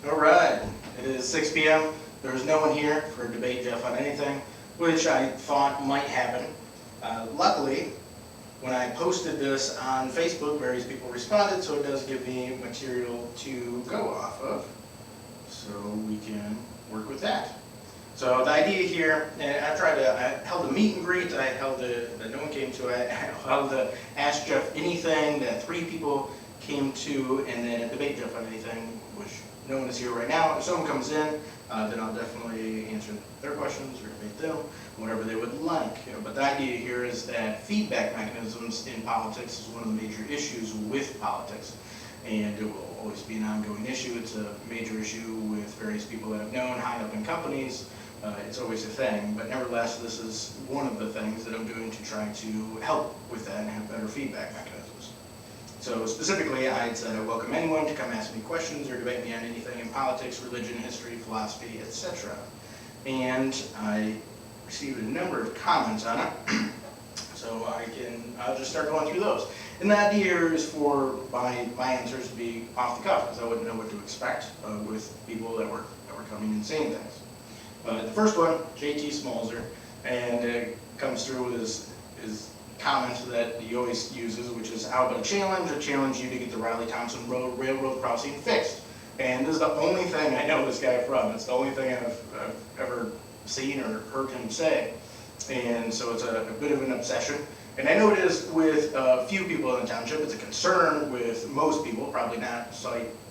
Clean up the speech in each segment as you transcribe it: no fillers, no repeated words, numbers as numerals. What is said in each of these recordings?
All right, it is 6 p.m. There's no one here for Debate Jeff on Anything, which I thought might happen. Luckily, when I posted this on Facebook, various people responded, so it does give me material to go off of, so we can work with that. So the idea here, and I held a meet and greet, I held that no one came to, I held a Ask Jeff Anything that 3 people came to, and then a Debate Jeff on Anything, which no one is here right now. If someone comes in, then I'll definitely answer their questions or debate them, whatever they would like. But the idea here is that feedback mechanisms in politics is one of the major issues with politics, and it will always be an ongoing issue. It's a major issue with various people that I've known high up in companies. It's always a thing, but nevertheless, this is one of the things that I'm doing to try to help with that and have better feedback mechanisms. So specifically, I said I welcome anyone to come ask me questions or debate me on anything in politics, religion, history, philosophy, etc. And I received a number of comments on it, so I'll just start going through those. And the idea here is for my answers to be off the cuff, because I wouldn't know what to expect with people that were coming and saying things. The first one, JT Smolzer, and it comes through with his comment that he always uses, which is, how about a challenge? I challenge you to get the Riley-Thompson Road Railroad crossing fixed. And this is the only thing I know this guy from. It's the only thing I've ever seen or heard him say. And so it's a bit of an obsession. And I know it is with a few people in the township. It's a concern with most people, probably not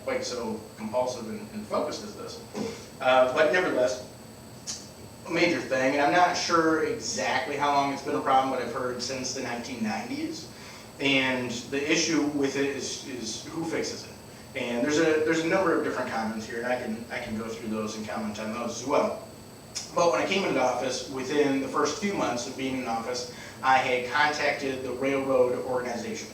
quite so compulsive and focused as this. But nevertheless, a major thing, and I'm not sure exactly how long it's been a problem, but I've heard since the 1990s. And the issue with it is who fixes it. And there's a number of different comments here, and I can go through those and comment on those as well. But when I came into office, within the first few months of being in office, I had contacted the railroad organization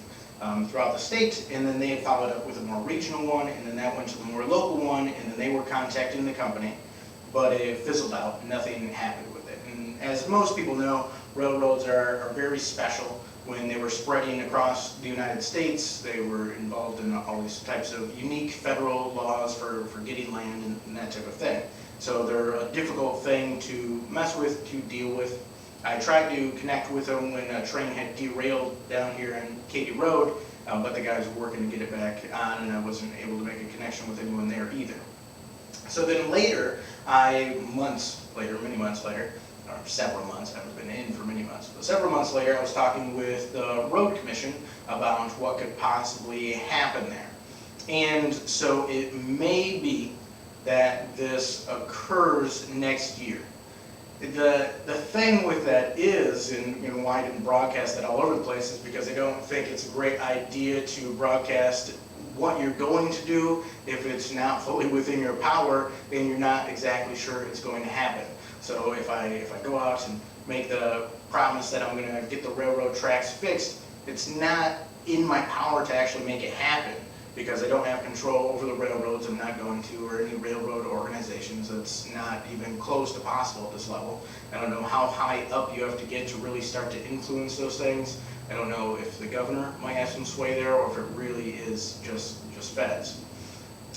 throughout the state, and then they had followed up with a more regional one, and then that went to the more local one, and then they were contacting the company. But it fizzled out, nothing happened with it. And as most people know, railroads are very special. When they were spreading across the United States, they were involved in all these types of unique federal laws for getting land and that type of thing. So they're a difficult thing to mess with, to deal with. I tried to connect with them when a train had derailed down here on Katy Road, but the guys were working to get it back on, and I wasn't able to make a connection with anyone there either. So then later, many months later, or several months, I haven't been in for many months, but several months later, I was talking with the road commission about what could possibly happen there. And so it may be that this occurs next year. The thing with that is, and why I didn't broadcast that all over the place, is because I don't think it's a great idea to broadcast what you're going to do if it's not fully within your power and you're not exactly sure it's going to happen. So if I go out and make the promise that I'm going to get the railroad tracks fixed, it's not in my power to actually make it happen, because I don't have control over the railroads. I'm not going to, or any railroad organizations. It's not even close to possible at this level. I don't know how high up you have to get to really start to influence those things. I don't know if the governor might have some sway there, or if it really is just feds.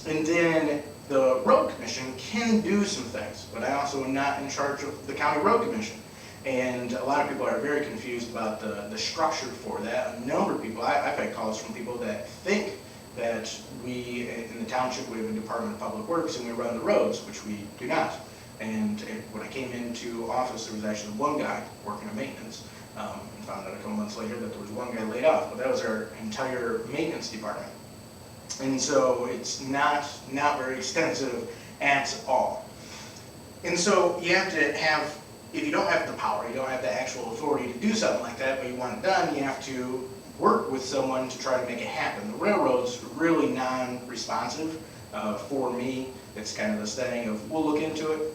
And then the road commission can do some things, but I also am not in charge of the county road commission. And a lot of people are very confused about the structure for that. A number of people, I've had calls from people that think that we, in the township, we have a Department of Public Works and we run the roads, which we do not. And when I came into office, there was actually one guy working on maintenance, and found out a couple months later that there was one guy laid off, but that was our entire maintenance department. And so it's not very extensive at all. And so you have to have, if you don't have the power, you don't have the actual authority to do something like that, but you want it done, you have to work with someone to try to make it happen. The railroad's really non-responsive. For me, it's kind of this thing of, we'll look into it,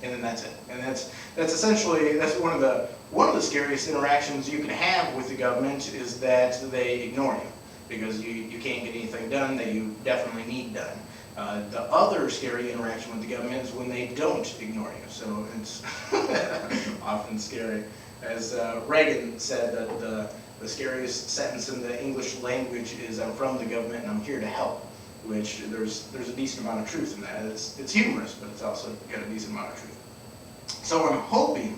and then that's it. And that's essentially, that's one of the scariest interactions you can have with the government, is that they ignore you, because you can't get anything done that you definitely need done. The other scary interaction with the government is when they don't ignore you. So it's often scary. As Reagan said, that the scariest sentence in the English language is, "I'm from the government and I'm here to help." which there's a decent amount of truth in that. It's humorous, but it's also got a decent amount of truth. So I'm hoping,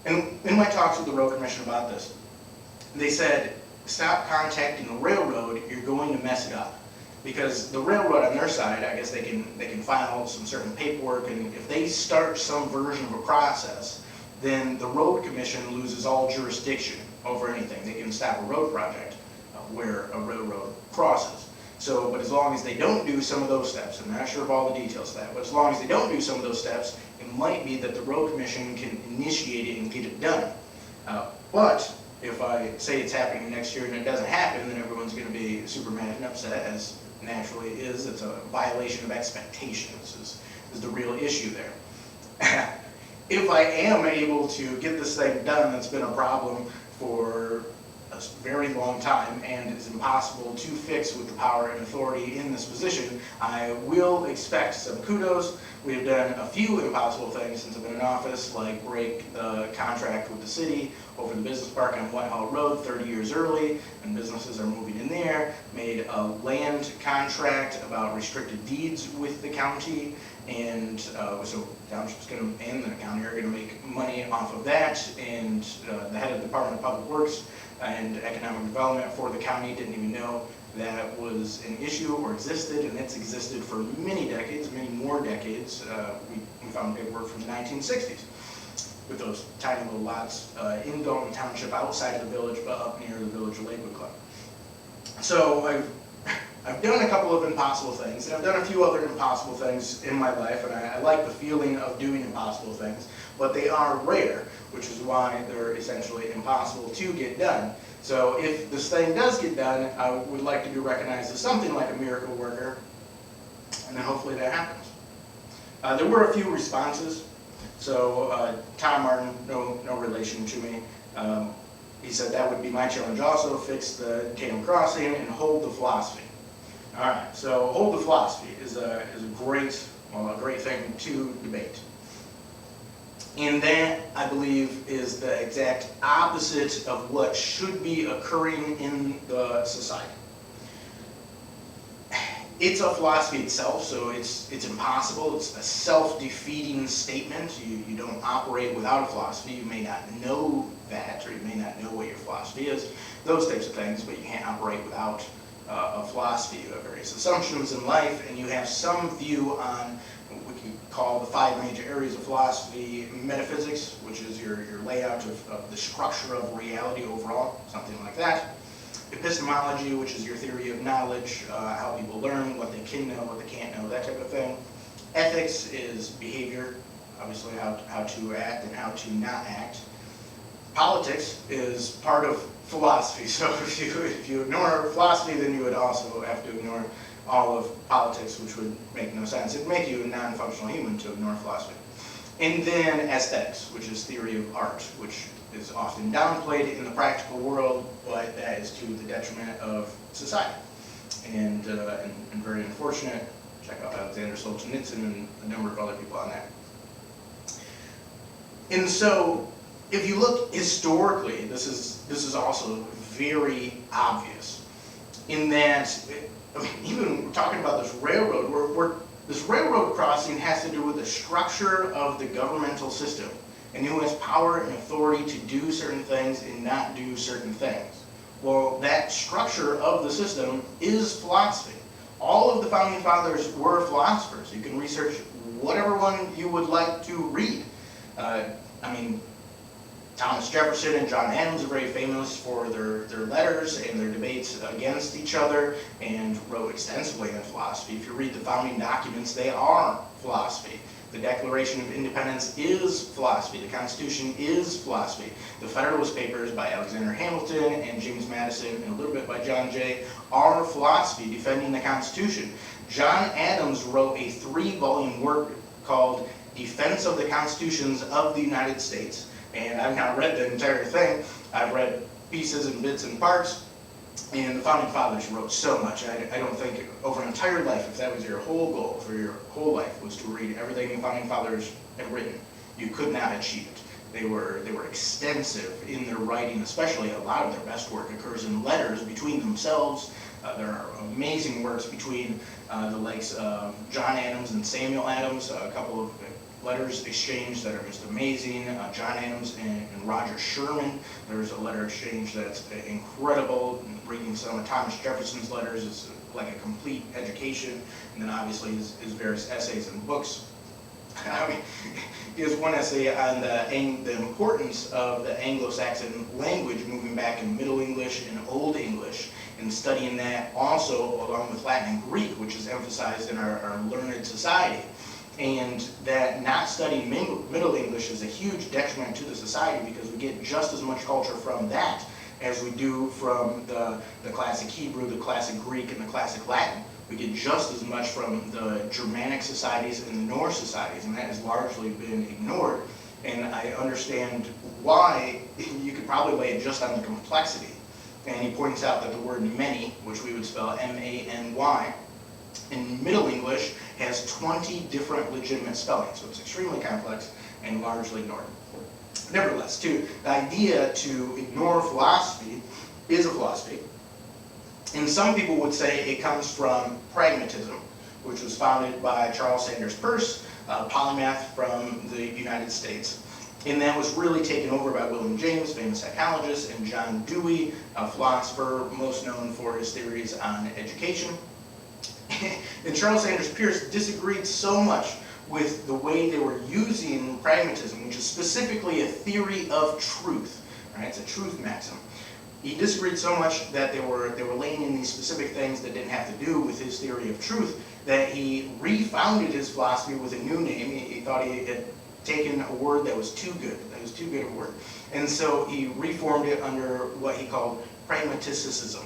and in my talks with the road commission about this, they said, stop contacting the railroad, you're going to mess it up. Because the railroad on their side, I guess they can file some certain paperwork, and if they start some version of a process, then the road commission loses all jurisdiction over anything. They can stop a road project where a railroad crosses. So, but as long as they don't do some of those steps, I'm not sure of all the details of that, but as long as they don't do some of those steps, it might be that the road commission can initiate it and get it done. But if I say it's happening next year and it doesn't happen, then everyone's going to be super mad and upset, as naturally it is. It's a violation of expectations is the real issue there. If I am able to get this thing done, that's been a problem for a very long time and is impossible to fix with the power and authority in this position, I will expect some kudos. We have done a few impossible things since I've been in office, like break the contract with the city over the business park on Whitehall Road 30 years early, and businesses are moving in there, made a land contract about restricted deeds with the county, and so township's going to, and the county are going to make money off of that, and the head of the Department of Public Works and Economic Development for the county didn't even know that was an issue or existed, and it's existed for many decades, many more decades. We found paperwork from the 1960s with those tiny little lots in Dalton Township outside of the village, but up near the village of Lakewood Club. So I've done a couple of impossible things, and I've done a few other impossible things in my life, and I like the feeling of doing impossible things, but they are rare, which is why they're essentially impossible to get done. So if this thing does get done, I would like to be recognized as something like a miracle worker, and then hopefully that happens. There were a few responses. So Tom Martin, no relation to me, he said that would be my challenge also, fix the Tatum Crossing and hold the philosophy. All right, so hold the philosophy is a great thing to debate. And that, I believe, is the exact opposite of what should be occurring in the society. It's a philosophy itself, so it's impossible. It's a self-defeating statement. You don't operate without a philosophy. You may not know that, or you may not know what your philosophy is, those types of things, but you can't operate without a philosophy. You have various assumptions in life, and you have some view on what we can call the 5 major areas of philosophy: metaphysics, which is your layout of the structure of reality overall, something like that; epistemology, which is your theory of knowledge, how people learn, what they can know, what they can't know, that type of thing; ethics is behavior, obviously how to act and how to not act; politics is part of philosophy, so if you ignore philosophy, then you would also have to ignore all of politics, which would make no sense. It'd make you a non-functional human to ignore philosophy. And then aesthetics, which is theory of art, which is often downplayed in the practical world, but that is to the detriment of society. And very unfortunate. Check out Alexander Solzhenitsyn and a number of other people on that. And so, if you look historically, this is also very obvious, in that even we're talking about this railroad, this railroad crossing has to do with the structure of the governmental system, and who has power and authority to do certain things and not do certain things. Well, that structure of the system is philosophy. All of the founding fathers were philosophers. You can research whatever one you would like to read. I mean, Thomas Jefferson and John Adams are very famous for their letters and their debates against each other, and wrote extensively on philosophy. If you read the founding documents, they are philosophy. The Declaration of Independence is philosophy. The Constitution is philosophy. The Federalist Papers by Alexander Hamilton and James Madison, and a little bit by John Jay, are philosophy defending the Constitution. John Adams wrote a 3-volume work called Defense of the Constitutions of the United States. And I've not read the entire thing. I've read pieces and bits and parts, and the founding fathers wrote so much. I don't think over an entire life, if that was your whole goal for your whole life, was to read everything the founding fathers had written, you could not achieve it. They were extensive in their writing, especially a lot of their best work occurs in letters between themselves, There are amazing works between the likes of John Adams and Samuel Adams, a couple of letters exchanged that are just amazing. John Adams and Roger Sherman, there's a letter exchange that's incredible. Reading some of Thomas Jefferson's letters is like a complete education, and then obviously his various essays and books. I mean, he has one essay on the importance of the Anglo-Saxon language moving back in Middle English and Old English, and studying that also along with Latin and Greek, which is emphasized in our learned society. And that not studying Middle English is a huge detriment to the society, because we get just as much culture from that as we do from the classic Hebrew, the classic Greek, and the classic Latin. We get just as much from the Germanic societies and the Norse societies, and that has largely been ignored. And I understand why. You could probably lay it just on the complexity. And he points out that the word many, which we would spell M-A-N-Y, in Middle English has 20 different legitimate spellings, so it's extremely complex and largely ignored. Nevertheless, the idea to ignore philosophy is a philosophy. And some people would say it comes from pragmatism, which was founded by Charles Sanders Peirce, a polymath from the United States. And that was really taken over by William James, famous psychologist, and John Dewey, a philosopher most known for his theories on education. And Charles Sanders Peirce disagreed so much with the way they were using pragmatism, which is specifically a theory of truth. Right? It's a truth maxim. He disagreed so much that they were laying in these specific things that didn't have to do with his theory of truth, that he refounded his philosophy with a new name. He thought he had taken a word that was too good. That was too good a word. And so he reformed it under what he called pragmaticism.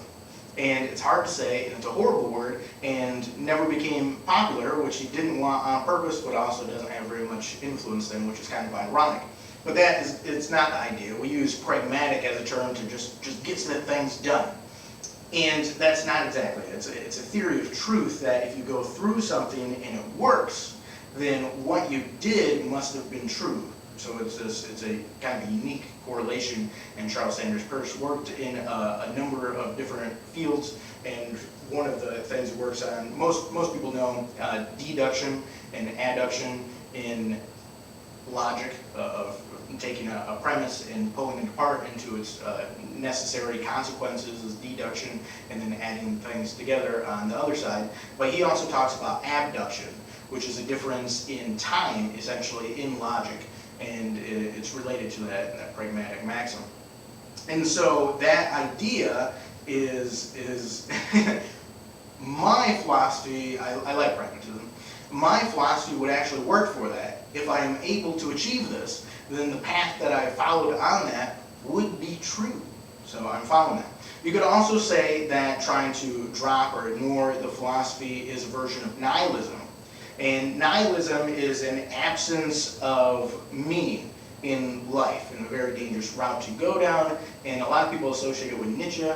And it's hard to say, and it's a horrible word, and never became popular, which he didn't want on purpose, but also doesn't have very much influence then, which is kind of ironic. But it's not the idea. We use pragmatic as a term to just get things done. And that's not exactly it. It's a theory of truth that if you go through something and it works, then what you did must have been true. So it's a kind of a unique correlation, and Charles Sanders Peirce worked in a number of different fields, and one of the things he works on, most people know deduction and adduction in logic, of taking a premise and pulling it apart into its necessary consequences is deduction, and then adding things together on the other side. But he also talks about abduction, which is a difference in time, essentially, in logic. And it's related to that pragmatic maxim. And so that idea is my philosophy. I like pragmatism. My philosophy would actually work for that. If I am able to achieve this, then the path that I followed on that would be true. So I'm following that. You could also say that trying to drop or ignore the philosophy is a version of nihilism. And nihilism is an absence of meaning in life, and a very dangerous route to go down. And a lot of people associate it with Nietzsche,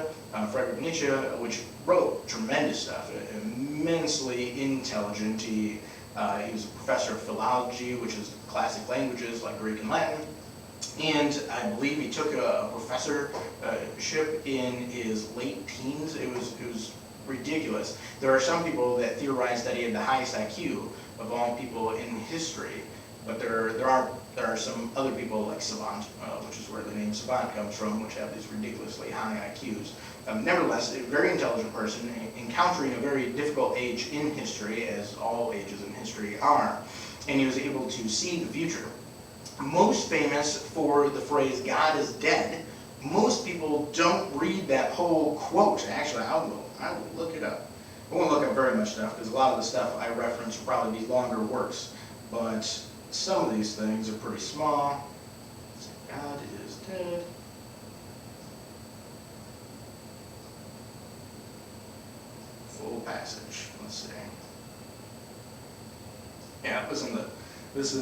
Friedrich Nietzsche, which wrote tremendous stuff, immensely intelligent. He was a professor of philology, which is classic languages like Greek and Latin. And I believe he took a professorship in his late teens. It was ridiculous. There are some people that theorize that he had the highest IQ of all people in history, but there are some other people like Savant, which is where the name Savant comes from, which have these ridiculously high IQs. Nevertheless, a very intelligent person encountering a very difficult age in history, as all ages in history are, and he was able to see the future. Most famous for the phrase "God is dead." Most people don't read that whole quote. Actually, I will look it up. I won't look up very much stuff, because a lot of the stuff I reference will probably be longer works. But some of these things are pretty small. God is dead. Full passage. Let's see. Yeah, listen. This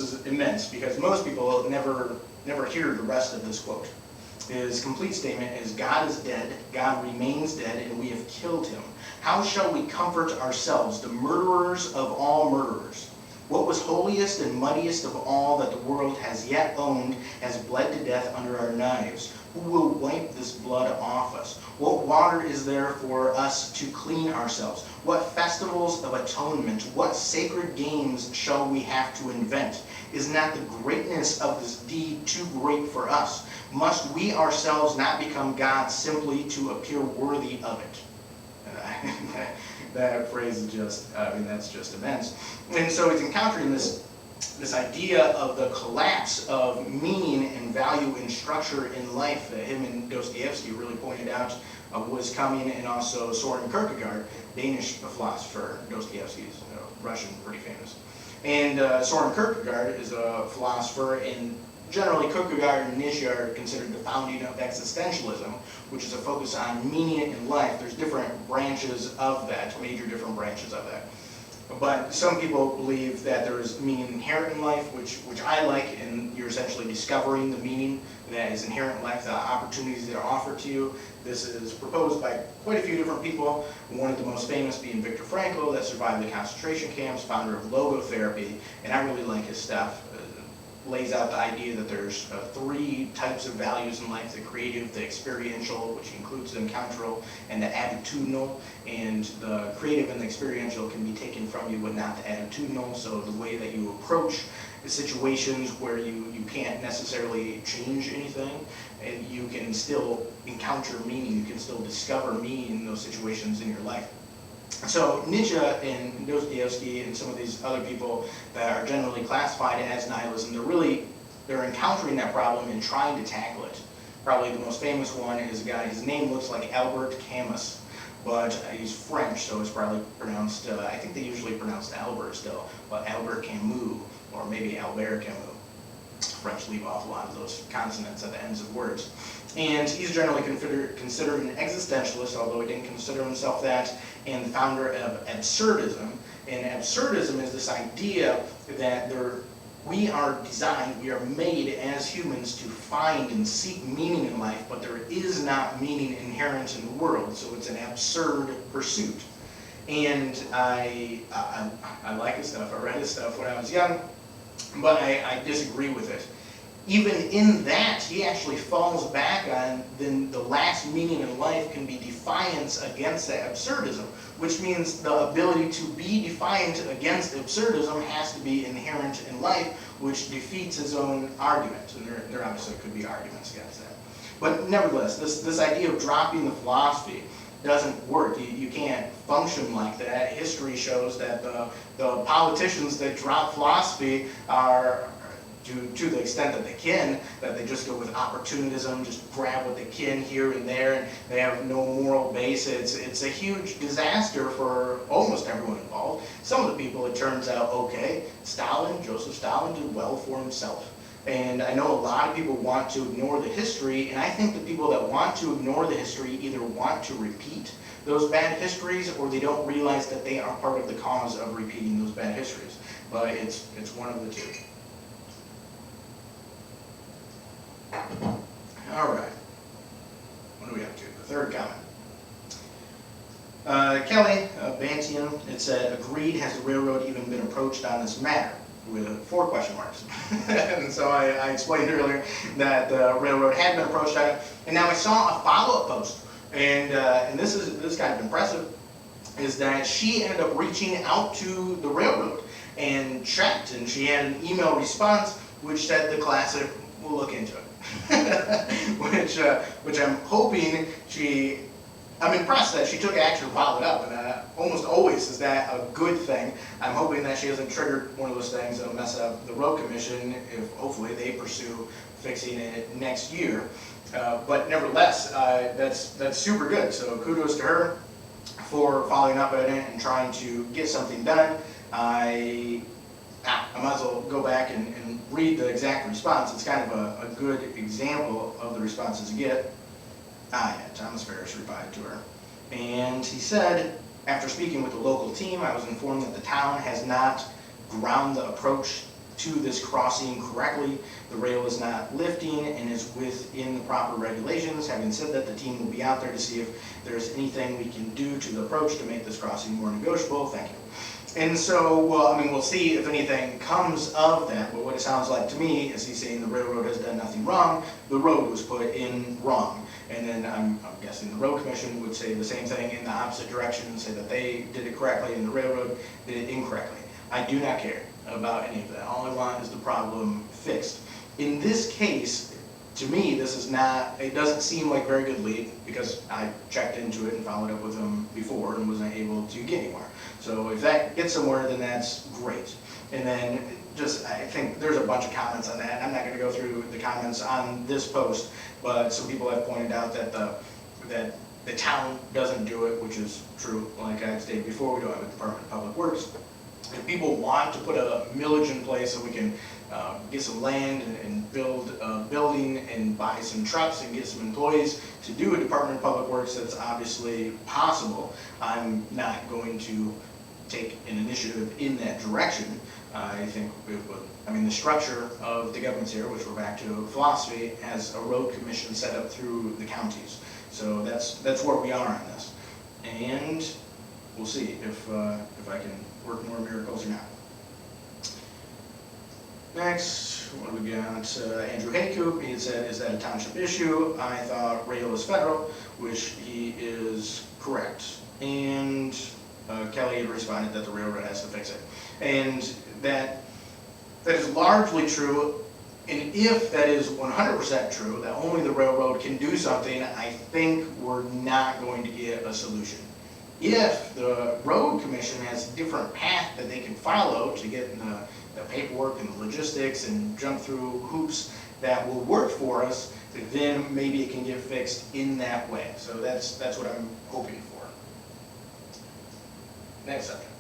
is immense, because most people never hear the rest of this quote. His complete statement is, "God is dead, God remains dead, and we have killed him. How shall we comfort ourselves, the murderers of all murderers? What was holiest and mightiest of all that the world has yet owned has bled to death under our knives. Who will wipe this blood off us? What water is there for us to clean ourselves? What festivals of atonement, what sacred games shall we have to invent? Is not the greatness of this deed too great for us? Must we ourselves not become gods simply to appear worthy of it? That phrase is just, that's just immense. And so he's encountering this idea of the collapse of meaning and value and structure in life that him and Dostoevsky really pointed out was coming, and also Soren Kierkegaard, Danish philosopher. Dostoevsky's Russian, pretty famous. And Soren Kierkegaard is a philosopher, and generally Kierkegaard and Nietzsche are considered the founding of existentialism, which is a focus on meaning in life. There's different branches of that, major different branches of that. But some people believe that there is meaning inherent in life, which I like, and you're essentially discovering the meaning that is inherent in life, the opportunities that are offered to you. This is proposed by quite a few different people, one of the most famous being Viktor Frankl, that survived the concentration camps, founder of logotherapy, and I really like his stuff. Lays out the idea that there's 3 types of values in life: the creative, the experiential, which includes the encounteral, and the attitudinal. And the creative and the experiential can be taken from you, but not the attitudinal. So the way that you approach the situations where you can't necessarily change anything, and you can still encounter meaning, you can still discover meaning in those situations in your life. So Nietzsche and Dostoevsky and some of these other people that are generally classified as nihilism, they're encountering that problem and trying to tackle it. Probably the most famous one is a guy, his name looks like Albert Camus, but he's French, so it's probably pronounced, I think they usually pronounce Albert still, but Albert Camus, or maybe Albert Camus. French leave off a lot of those consonants at the ends of words. And he's generally considered an existentialist, although he didn't consider himself that, and the founder of absurdism. And absurdism is this idea that we are designed, we are made as humans to find and seek meaning in life, but there is not meaning inherent in the world, so it's an absurd pursuit. And I like his stuff. I read his stuff when I was young, but I disagree with it. Even in that, he actually falls back on then the last meaning in life can be defiance against that absurdism, which means the ability to be defiant against absurdism has to be inherent in life, which defeats his own argument. And there obviously could be arguments against that. But nevertheless, this idea of dropping the philosophy doesn't work. You can't function like that. History shows that the politicians that drop philosophy are, to the extent that they can, that they just go with opportunism, just grab what they can here and there, and they have no moral base. It's a huge disaster for almost everyone involved. Some of the people, it turns out, okay, Joseph Stalin did well for himself. And I know a lot of people want to ignore the history, and I think the people that want to ignore the history either want to repeat those bad histories, or they don't realize that they are part of the cause of repeating those bad histories. But it's one of the two. All right. What are we up to? The third comment. Kelly Bantian, it said, agreed, has the railroad even been approached on this matter? With 4 question marks. And so I explained earlier that the railroad had been approached on it, and now I saw a follow-up post, and this is kind of impressive, is that she ended up reaching out to the railroad and checked, and she had an email response which said the classic, we'll look into it, which I'm hoping I'm impressed that she took action and followed up, and almost always is that a good thing. I'm hoping that she hasn't triggered one of those things that'll mess up the road commission if hopefully they pursue fixing it next year. But nevertheless, that's super good. So kudos to her for following up on it and trying to get something done. I might as well go back and read the exact response. It's kind of a good example of the responses you get. Yeah, Thomas Ferris replied to her. And he said, after speaking with the local team, I was informed that the town has not ground the approach to this crossing correctly. The rail is not lifting and is within the proper regulations. Having said that, the team will be out there to see if there's anything we can do to the approach to make this crossing more negotiable. Thank you. And so, well, I mean, we'll see if anything comes of that, but what it sounds like to me is he's saying the railroad has done nothing wrong, the road was put in wrong. And then I'm guessing the road commission would say the same thing in the opposite direction and say that they did it correctly and the railroad did it incorrectly. I do not care about any of that. All I want is the problem fixed. In this case, to me, this is not, it doesn't seem like very good lead because I checked into it and followed up with them before and wasn't able to get anywhere. So if that gets somewhere, then that's great. And then just, I think there's a bunch of comments on that. I'm not going to go through the comments on this post, but some people have pointed out that the town doesn't do it, which is true. Like I stated before, we don't have a Department of Public Works. If people want to put a millage in place so we can get some land and build a building and buy some trucks and get some employees to do a Department of Public Works, that's obviously possible. I'm not going to take an initiative in that direction. I think it would, I mean, the structure of the governments here, which we're back to philosophy, has a road commission set up through the counties. So that's where we are on this. And we'll see if I can work more miracles or not. Next, what do we got? Andrew Haycoop, he said, is that a township issue? I thought rail is federal, which he is correct. And Kelly had responded that the railroad has to fix it. And that is largely true. And if that is 100% true, that only the railroad can do something, I think we're not going to get a solution. If the road commission has a different path that they can follow to get the paperwork and the logistics and jump through hoops that will work for us, then maybe it can get fixed in that way. So that's what I'm hoping for. Next subject.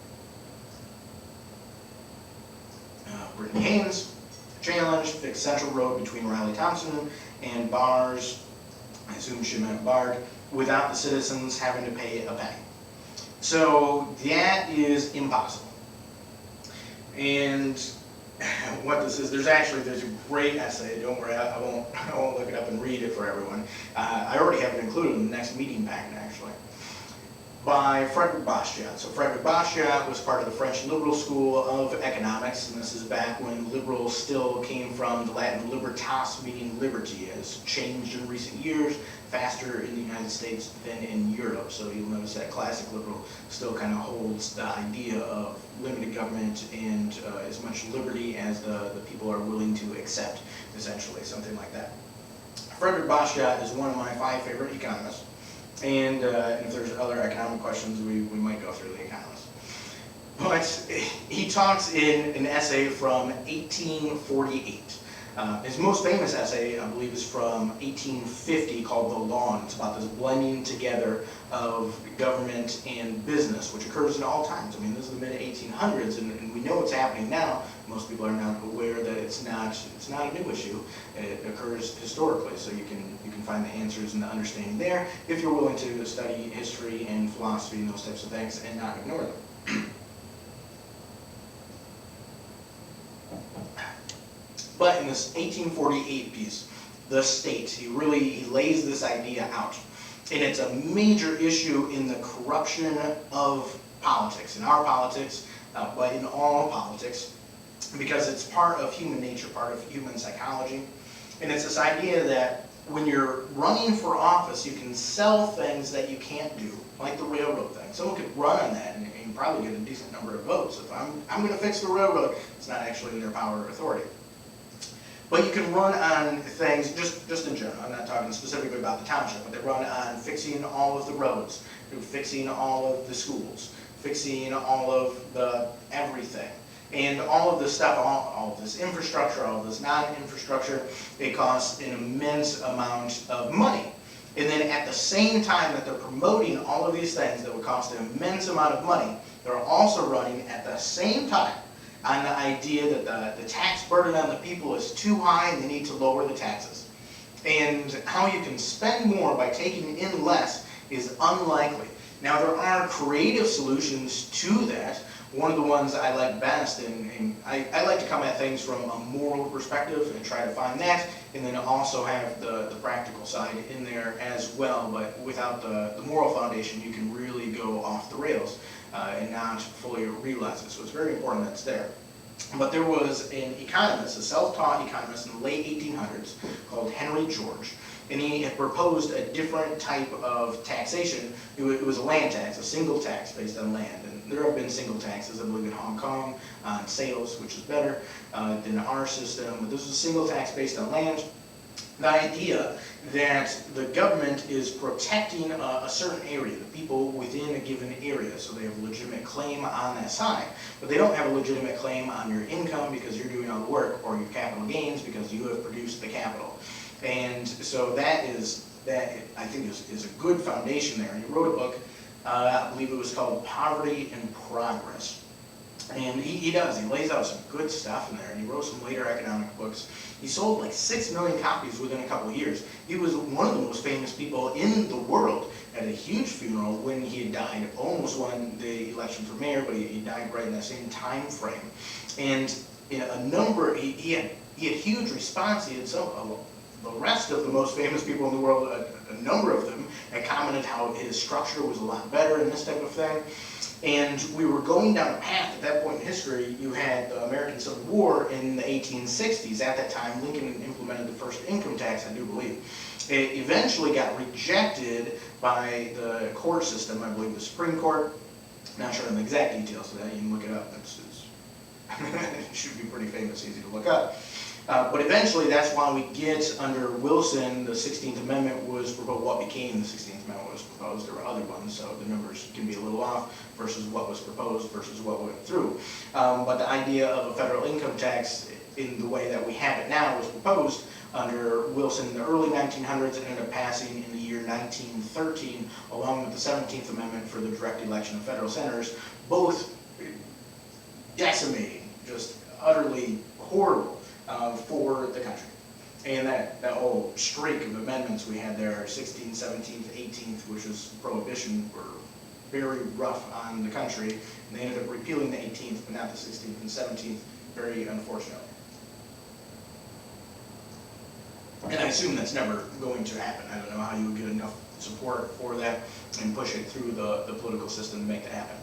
Brittany Haynes, challenge, fix Central Road between Riley-Thompson and Bars, I assume she meant Bard, without the citizens having to pay a penny. So that is impossible. And what this is, there's a great essay, don't worry, I won't look it up and read it for everyone. I already have it included in the next meeting packet, actually, by Frederick Bastiat. So Frederick Bastiat was part of the French Liberal School of Economics, and this is back when liberal still came from the Latin libertas, meaning liberty. It has changed in recent years, faster in the United States than in Europe. So you'll notice that classic liberal still kind of holds the idea of limited government and as much liberty as the people are willing to accept, essentially, something like that. Frederick Bastiat is one of my 5 favorite economists. And if there's other economic questions, we might go through the economists. But he talks in an essay from 1848. His most famous essay, I believe, is from 1850 called The Law. It's about this blending together of government and business, which occurs in all times. I mean, this is the mid-1800s, and we know what's happening now. Most people are not aware that it's not a new issue. It occurs historically, so you can find the answers and the understanding there if you're willing to study history and philosophy and those types of things and not ignore them. But in this 1848 piece, The State, he lays this idea out. And it's a major issue in the corruption of politics, in our politics, but in all politics, because it's part of human nature, part of human psychology. And it's this idea that when you're running for office, you can sell things that you can't do, like the railroad thing. Someone could run on that and probably get a decent number of votes. If I'm going to fix the railroad, it's not actually in their power or authority. But you can run on things, just in general, I'm not talking specifically about the township, but they run on fixing all of the roads, fixing all of the schools, fixing all of the everything. And all of this stuff, all of this infrastructure, all of this non-infrastructure, it costs an immense amount of money. And then at the same time that they're promoting all of these things that would cost an immense amount of money, they're also running at the same time on the idea that the tax burden on the people is too high and they need to lower the taxes. And how you can spend more by taking in less is unlikely. Now there are creative solutions to that. One of the ones I like best, and I like to come at things from a moral perspective and try to find that, and then also have the practical side in there as well, but without the moral foundation you can really go off the rails. and not fully realize it. So it's very important that it's there. But there was an economist, a self-taught economist in the late 1800s called Henry George, and he had proposed a different type of taxation. It was a land tax, a single tax based on land. And there have been single taxes, I believe, in Hong Kong on sales, which is better than our system. But this was a single tax based on land. The idea that the government is protecting a certain area, the people within a given area, so they have a legitimate claim on that side, but they don't have a legitimate claim on your income because you're doing all the work, or your capital gains because you have produced the capital. And so that I think is a good foundation there. And he wrote a book, I believe it was called Poverty in Progress. And he lays out some good stuff in there, and he wrote some later economic books. He sold like 6 million copies within a couple of years. He was one of the most famous people in the world. Had a huge funeral when he had died, almost won the election for mayor, but he died right in that same time frame. And he had huge response. He had the rest of the most famous people in the world, a number of them, had commented how his structure was a lot better and this type of thing. And we were going down a path. At that point in history, you had the American Civil War in the 1860s. At that time, Lincoln implemented the first income tax, I do believe. It eventually got rejected by the court system, I believe the Supreme Court. Not sure on the exact details of that. You can look it up. It should be pretty famous, easy to look up. But eventually, that's why we get under Wilson, the 16th Amendment was proposed. What became the 16th Amendment was proposed. There were other ones, so the numbers can be a little off versus what was proposed versus what went through. But the idea of a federal income tax in the way that we have it now was proposed under Wilson in the early 1900s and ended up passing in the year 1913, along with the 17th Amendment for the direct election of federal senators, both decimating, just utterly horrible for the country. And that whole streak of amendments we had there, 16th, 17th, 18th, which was prohibition, were very rough on the country. And they ended up repealing the 18th, but not the 16th and 17th, very unfortunately. And I assume that's never going to happen. I don't know how you would get enough support for that and push it through the political system to make that happen.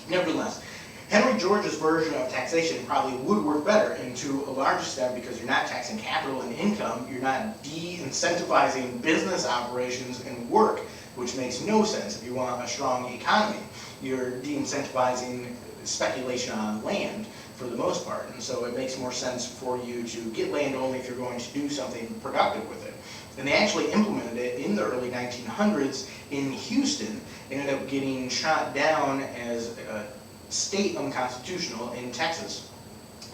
Nevertheless, Henry George's version of taxation probably would work better, and to a large extent because you're not taxing capital and income, you're not de-incentivizing business operations and work, which makes no sense if you want a strong economy. You're de-incentivizing speculation on land for the most part, and so it makes more sense for you to get land only if you're going to do something productive with it. And they actually implemented it in the early 1900s in Houston. It ended up getting shot down as state unconstitutional in Texas.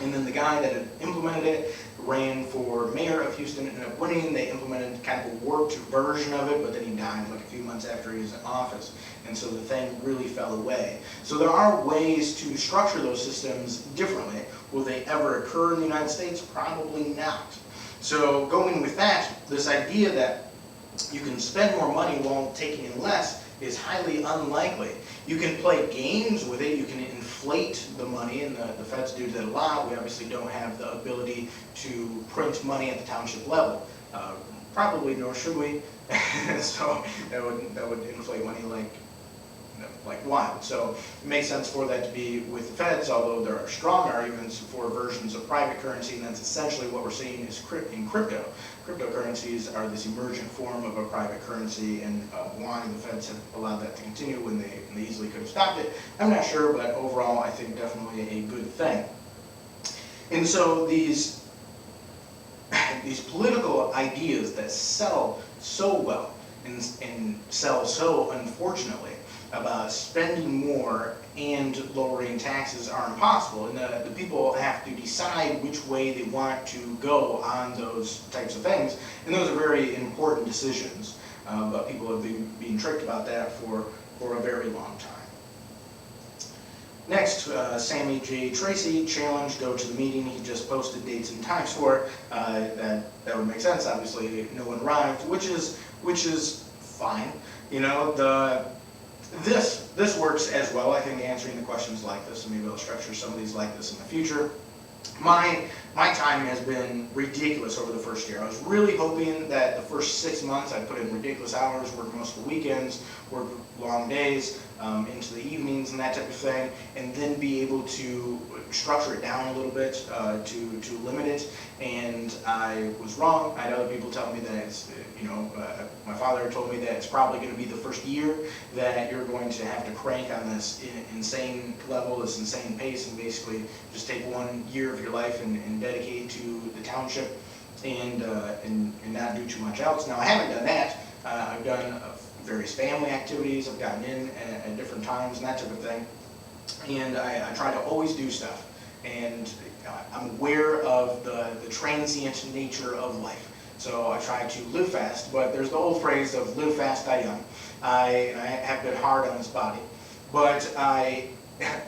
And then the guy that had implemented it ran for mayor of Houston, ended up winning. They implemented kind of a warped version of it, but then he died like a few months after he was in office. And so the thing really fell away. So there are ways to structure those systems differently. Will they ever occur in the United States? Probably not. So going with that, this idea that you can spend more money while taking in less is highly unlikely. You can play games with it, you can inflate the money, and the feds do that a lot. We obviously don't have the ability to print money at the township level. Probably nor should we. So that would inflate money like wild. So it makes sense for that to be with the feds, although there are strong arguments for versions of private currency, and that's essentially what we're seeing is in crypto. Cryptocurrencies are this emergent form of a private currency, and why the feds have allowed that to continue when they easily could have stopped it, I'm not sure, but overall I think definitely a good thing. And so these political ideas that sell so well and sell so unfortunately about spending more and lowering taxes are impossible, and the people have to decide which way they want to go on those types of things, and those are very important decisions, but people have been being tricked about that for a very long time. Next, Sammy J. Tracy challenge, go to the meeting. He just posted dates and times for it. That would make sense. Obviously, no one arrived, which is fine. You know, this works as well, I think, answering the questions like this, and maybe I'll structure some of these like this in the future. My time has been ridiculous over the first year. I was really hoping that the first 6 months I'd put in ridiculous hours, work most of the weekends, work long days, into the evenings and that type of thing, and then be able to structure it down a little bit, to limit it. And I was wrong. I had other people tell me that it's, my father told me that it's probably going to be the first year that you're going to have to crank on this insane level, this insane pace, and basically just take 1 year of your life and dedicate to the township and not do too much else. Now, I haven't done that. I've done various family activities. I've gotten in at different times and that type of thing. And I try to always do stuff. And I'm aware of the transient nature of life. So I try to live fast, but there's the old phrase of live fast, die young. I have been hard on this body. But I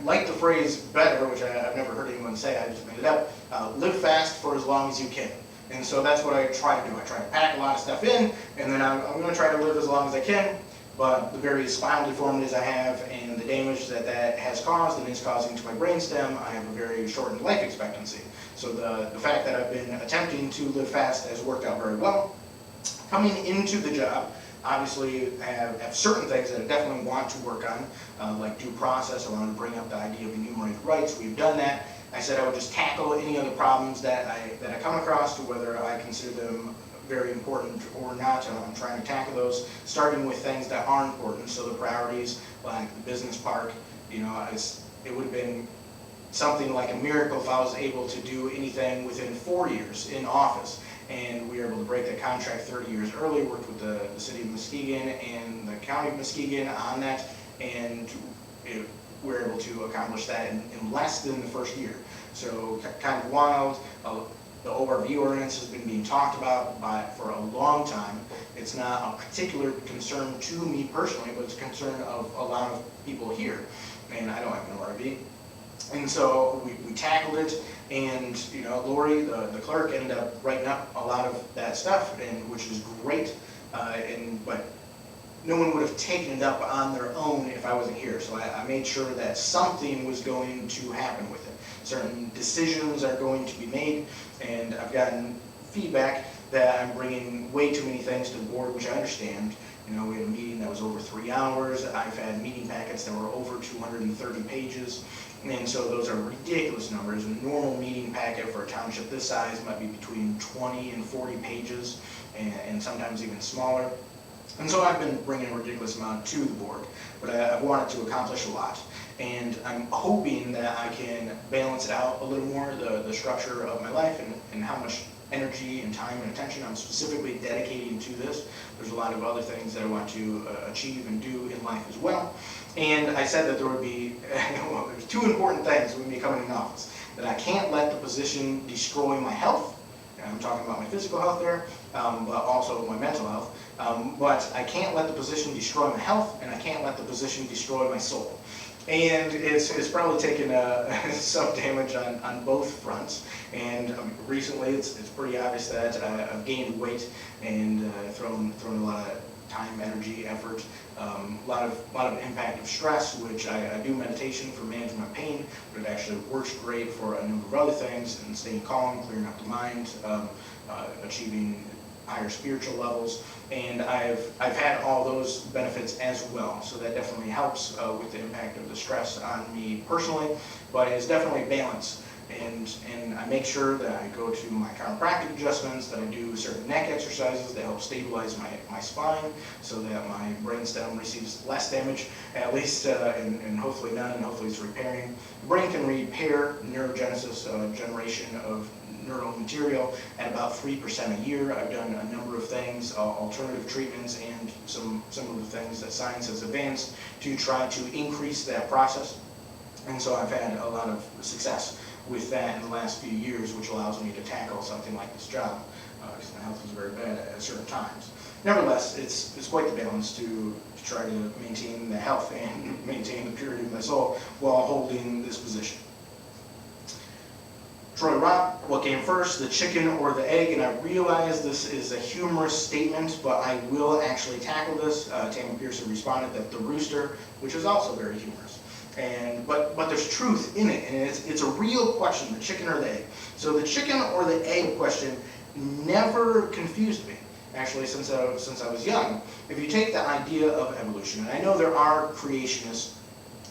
like the phrase better, which I've never heard anyone say, I just made it up, live fast for as long as you can. And so that's what I try to do. I try to pack a lot of stuff in, and then I'm going to try to live as long as I can. But the various spinal deformities I have and the damage that has caused and is causing to my brainstem, I have a very shortened life expectancy. So the fact that I've been attempting to live fast has worked out very well. Coming into the job, obviously I have certain things that I definitely want to work on, like due process. I want to bring up the idea of enumerated rights. We've done that. I said I would just tackle any other problems that I come across, whether I consider them very important or not. I'm trying to tackle those, starting with things that are important. So the priorities, like the business park, it would have been something like a miracle if I was able to do anything within 4 years in office. And we were able to break that contract 30 years early, worked with the city of Muskegon and the county of Muskegon on that, and we were able to accomplish that in less than the first year. So kind of wild. The ORV ordinance has been being talked about for a long time. It's not a particular concern to me personally, but it's a concern of a lot of people here. And I don't have an ORV. And so we tackled it, and Lori, the clerk, ended up writing up a lot of that stuff, which is great. But no one would have taken it up on their own if I wasn't here. So I made sure that something was going to happen with it. Certain decisions are going to be made, and I've gotten feedback that I'm bringing way too many things to the board, which I understand. We had a meeting that was over 3 hours. I've had meeting packets that were over 230 pages. And so those are ridiculous numbers. A normal meeting packet for a township this size might be between 20 and 40 pages, and sometimes even smaller. And so I've been bringing a ridiculous amount to the board, but I've wanted to accomplish a lot. And I'm hoping that I can balance it out a little more, the structure of my life and how much energy and time and attention I'm specifically dedicating to this. There's a lot of other things that I want to achieve and do in life as well. And I said that there would be, there's 2 important things when me coming in office. That I can't let the position destroy my health. And I'm talking about my physical health there, but also my mental health. But I can't let the position destroy my health, and I can't let the position destroy my soul. And it's probably taken some damage on both fronts. And recently, it's pretty obvious that I've gained weight and thrown a lot of time, energy, effort, a lot of impact of stress, which I do meditation for managing my pain, but it actually works great for a number of other things, and staying calm, clearing up the mind, achieving higher spiritual levels, and I've had all those benefits as well. So that definitely helps with the impact of the stress on me personally, but it's definitely balance. And I make sure that I go to my chiropractic adjustments, that I do certain neck exercises that help stabilize my spine so that my brainstem receives less damage, at least, and hopefully none, and hopefully it's repairing. The brain can repair neurogenesis, generation of neural material, at about 3% a year. I've done a number of things, alternative treatments, and some of the things that science has advanced to try to increase that process. And so I've had a lot of success with that in the last few years, which allows me to tackle something like this job, because my health was very bad at certain times. Nevertheless, it's quite the balance to try to maintain the health and maintain the purity of my soul while holding this position. Troy Rock, what came first, the chicken or the egg? And I realize this is a humorous statement, but I will actually tackle this. Tammy Pearson responded that the rooster, which is also very humorous. But there's truth in it, and it's a real question, the chicken or the egg. So the chicken or the egg question never confused me, actually, since I was young. If you take the idea of evolution, and I know there are creationists,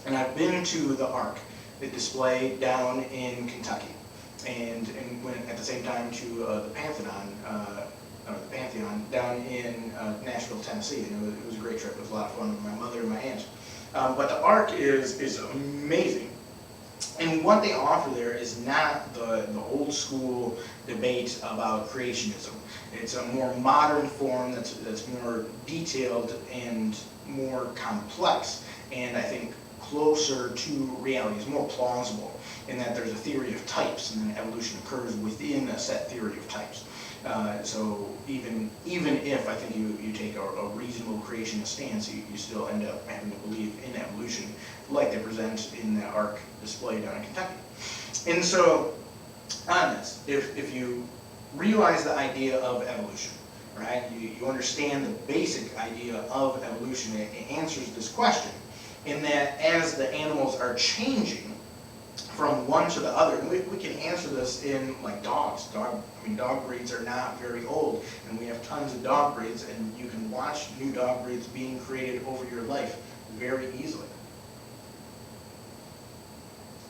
and I've been to the Ark, the display down in Kentucky, and went at the same time to the Pantheon down in Nashville, Tennessee, and it was a great trip. It was a lot of fun with my mother and my aunt. But the Ark is amazing. And what they offer there is not the old school debate about creationism. It's a more modern form that's more detailed and more complex, and I think closer to reality. It's more plausible in that there's a theory of types, and then evolution occurs within a set theory of types. So even if I think you take a reasonable creationist stance, you still end up having to believe in evolution, like they present in the Ark display down in Kentucky. And so on this, if you realize the idea of evolution, right, you understand the basic idea of evolution, it answers this question in that as the animals are changing from one to the other, and we can answer this in like dogs. Dog breeds are not very old, and we have tons of dog breeds, and you can watch new dog breeds being created over your life very easily.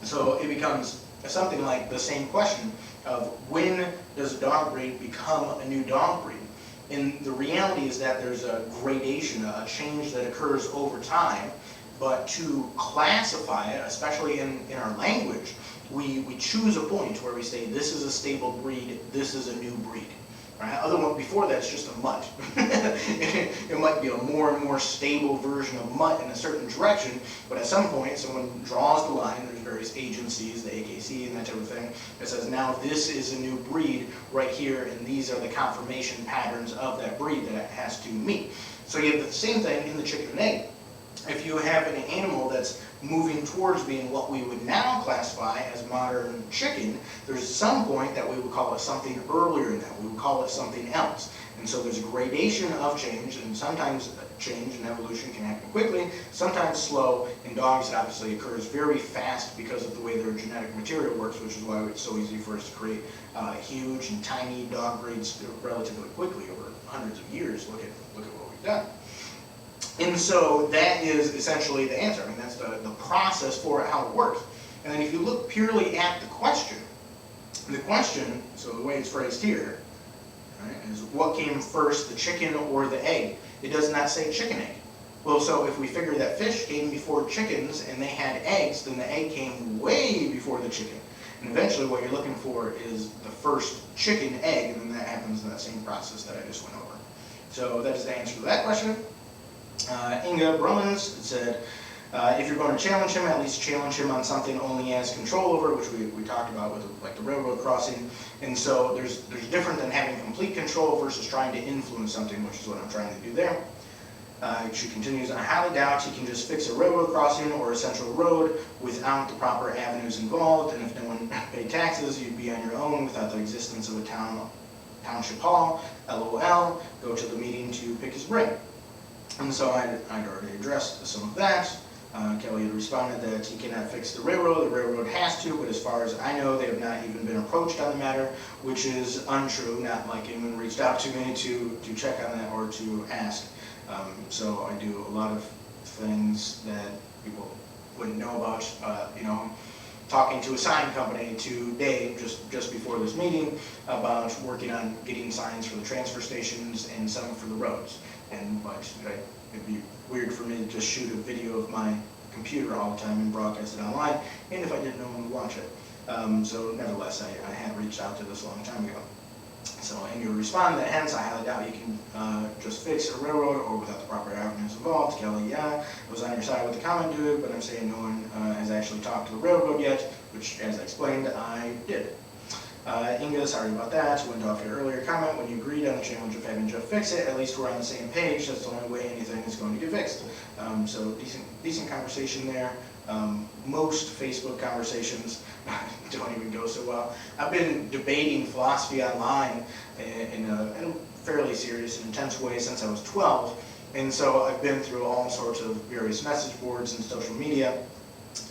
So it becomes something like the same question of when does a dog breed become a new dog breed? And the reality is that there's a gradation, a change that occurs over time. But to classify it, especially in our language, we choose a point where we say this is a stable breed, this is a new breed. Right? Otherwise, before that, it's just a mutt. It might be a more and more stable version of mutt in a certain direction, but at some point, someone draws the line. There's various agencies, the AKC and that type of thing, that says now this is a new breed right here, and these are the conformation patterns of that breed that it has to meet. So you have the same thing in the chicken and egg. If you have an animal that's moving towards being what we would now classify as modern chicken, there's some point that we would call it something earlier than that. We would call it something else. And so there's a gradation of change, and sometimes change and evolution can happen quickly, sometimes slow. In dogs, it obviously occurs very fast because of the way their genetic material works, which is why it's so easy for us to create huge and tiny dog breeds relatively quickly over hundreds of years. Look at what we've done. And so that is essentially the answer. I mean, that's the process for it, how it works. And then if you look purely at the question, so the way it's phrased here, right, is what came first, the chicken or the egg? It does not say chicken egg. Well, so if we figure that fish came before chickens and they had eggs, then the egg came way before the chicken. And eventually what you're looking for is the first chicken egg, and then that happens in that same process that I just went over. So that is the answer to that question. Inga Brummans said, if you're going to challenge him, at least challenge him on something only he has control over, which we talked about with like the railroad crossing. And so there's different than having complete control versus trying to influence something, which is what I'm trying to do there. She continues, I highly doubt he can just fix a railroad crossing or a central road without the proper avenues involved, and if no one paid taxes, you'd be on your own without the existence of a township hall, LOL, go to the meeting to pick his brain. And so I'd already addressed some of that. Kelly had responded that he cannot fix the railroad has to, but as far as I know, they have not even been approached on the matter, which is untrue, not like anyone reached out to me to check on that or to ask. So I do a lot of things that people wouldn't know about, talking to a sign company today, just before this meeting, about working on getting signs for the transfer stations and some for the roads. But it'd be weird for me to just shoot a video of my computer all the time and broadcast it online, and if I didn't, no one would watch it. So nevertheless, I had reached out to this a long time ago. So, and you respond that hence I highly doubt you can just fix a railroad or without the proper avenues involved. Kelly, yeah, I was on your side with the comment, dude, but I'm saying no one has actually talked to the railroad yet, which, as I explained, I did. Inga, sorry about that, went off your earlier comment when you agreed on the challenge of having Jeff fix it. At least we're on the same page. That's the only way anything is going to get fixed. So decent conversation there. Most Facebook conversations don't even go so well. I've been debating philosophy online in a fairly serious and intense way since I was 12. And so I've been through all sorts of various message boards and social media.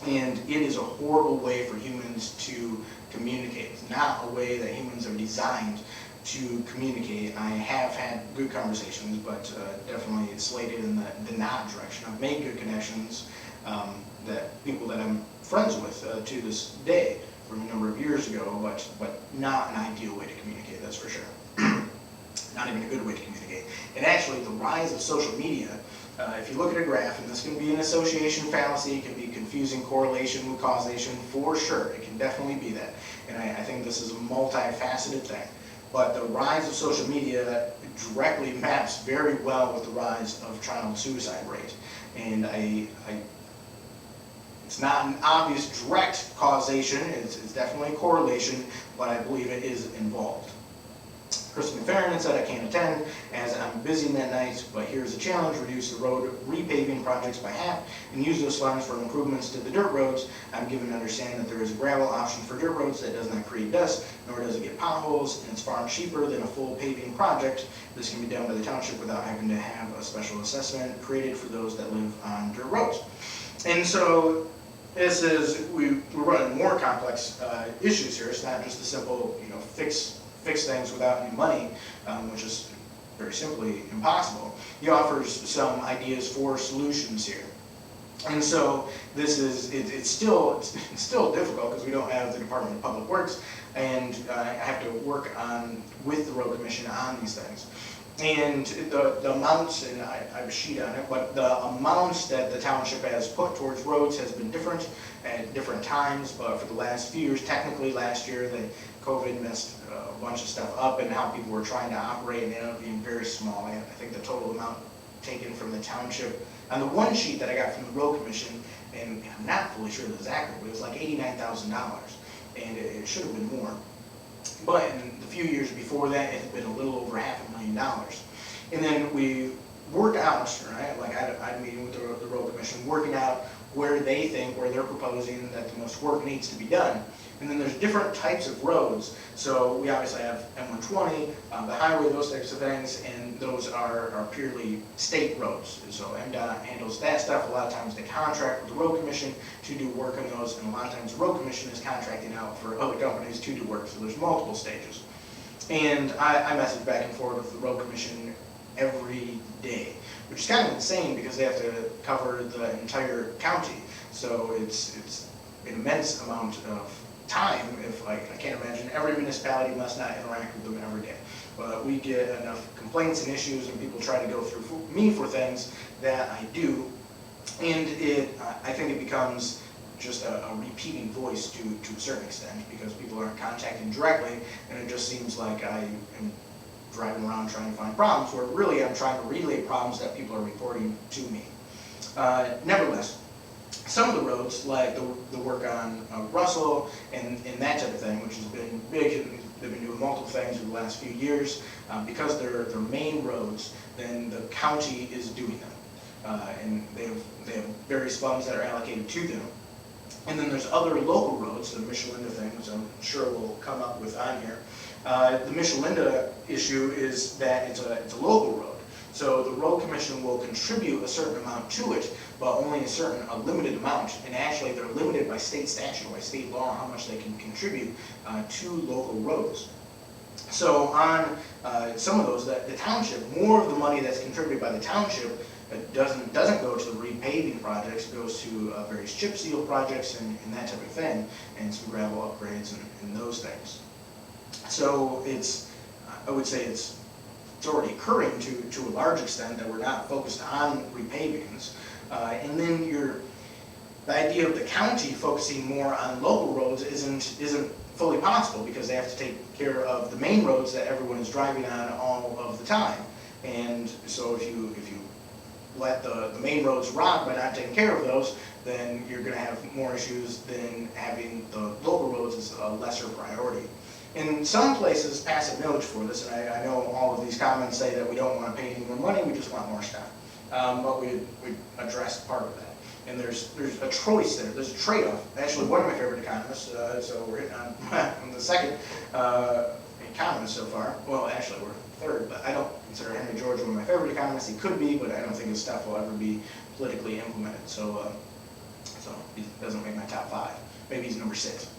And it is a horrible way for humans to communicate. It's not a way that humans are designed to communicate. I have had good conversations, but definitely slated in the not direction. I've made good connections, that people that I'm friends with to this day from a number of years ago, but not an ideal way to communicate, that's for sure. Not even a good way to communicate. And actually, the rise of social media, if you look at a graph, and this can be an association fallacy, it can be confusing correlation with causation, for sure. It can definitely be that. And I think this is a multifaceted thing. But the rise of social media directly maps very well with the rise of child suicide rate. And it's not an obvious direct causation, it's definitely a correlation, but I believe it is involved. Kristen McFerrin said, I can't attend as I'm busy that night, but here's the challenge: reduce the road repaving projects by half and use those funds for improvements to the dirt roads. I'm given to understand that there is a gravel option for dirt roads that does not create dust, nor does it get potholes, and it's far cheaper than a full paving project. This can be done by the township without having to have a special assessment created for those that live on dirt roads. And so this is, we're running more complex issues here. It's not just a simple, fix things without any money, which is very simply impossible. He offers some ideas for solutions here. And so this is, it's still difficult because we don't have the Department of Public Works, and I have to work with the Road Commission on these things. And the amounts, and I have a sheet on it, but the amounts that the township has put towards roads has been different at different times, but for the last few years, technically last year, the COVID messed a bunch of stuff up and how people were trying to operate, and it ended up being very small. I think the total amount taken from the township, on the one sheet that I got from the Road Commission, and I'm not fully sure that it's accurate, but it was like $89,000, and it should have been more. But in the few years before that, it had been a little over $500,000. And then we worked out, right? Like I had a meeting with the Road Commission, working out where they're proposing that the most work needs to be done. And then there's different types of roads. So we obviously have M120, the highway, those types of things, and those are purely state roads. So MDOT handles that stuff. A lot of times they contract with the Road Commission to do work on those, and a lot of times the Road Commission is contracting out for other companies to do work. So there's multiple stages. And I message back and forth with the Road Commission every day, which is kind of insane because they have to cover the entire county. So it's an immense amount of time. If I can't imagine every municipality must not interact with them every day. But we get enough complaints and issues, and people try to go through me for things that I do, and I think it becomes just a repeating voice to a certain extent because people aren't contacting directly, and it just seems like I am driving around trying to find problems, where really I'm trying to relay problems that people are reporting to me. Nevertheless, some of the roads, like the work on Russell and that type of thing, which has been big, and they've been doing multiple things over the last few years, because they're main roads, then the county is doing them. And they have various funds that are allocated to them. And then there's other local roads, the Michelinda thing, which I'm sure we'll come up with on here. The Michelinda issue is that it's a local road. So the Road Commission will contribute a certain amount to it, but only a limited amount. And actually they're limited by state statute, by state law, how much they can contribute to local roads. So on some of those, the township, more of the money that's contributed by the township doesn't go to the repaving projects. It goes to various chip seal projects and that type of thing, and some gravel upgrades and those things. So I would say it's already occurring to a large extent that we're not focused on repavings. And then the idea of the county focusing more on local roads isn't fully possible because they have to take care of the main roads that everyone is driving on all of the time. And so if you let the main roads rot by not taking care of those, then you're going to have more issues than having the local roads as a lesser priority. In some places pass a millage for this, and I know all of these comments say that we don't want to pay any more money, we just want more stuff. But we addressed part of that. And there's a choice there, there's a trade-off. Actually, one of my favorite economists, so we're hitting on the second economist so far. Well, actually, we're third, but I don't consider Henry George one of my favorite economists. He could be, but I don't think his stuff will ever be politically implemented. So so he doesn't make my top 5. Maybe he's number 6.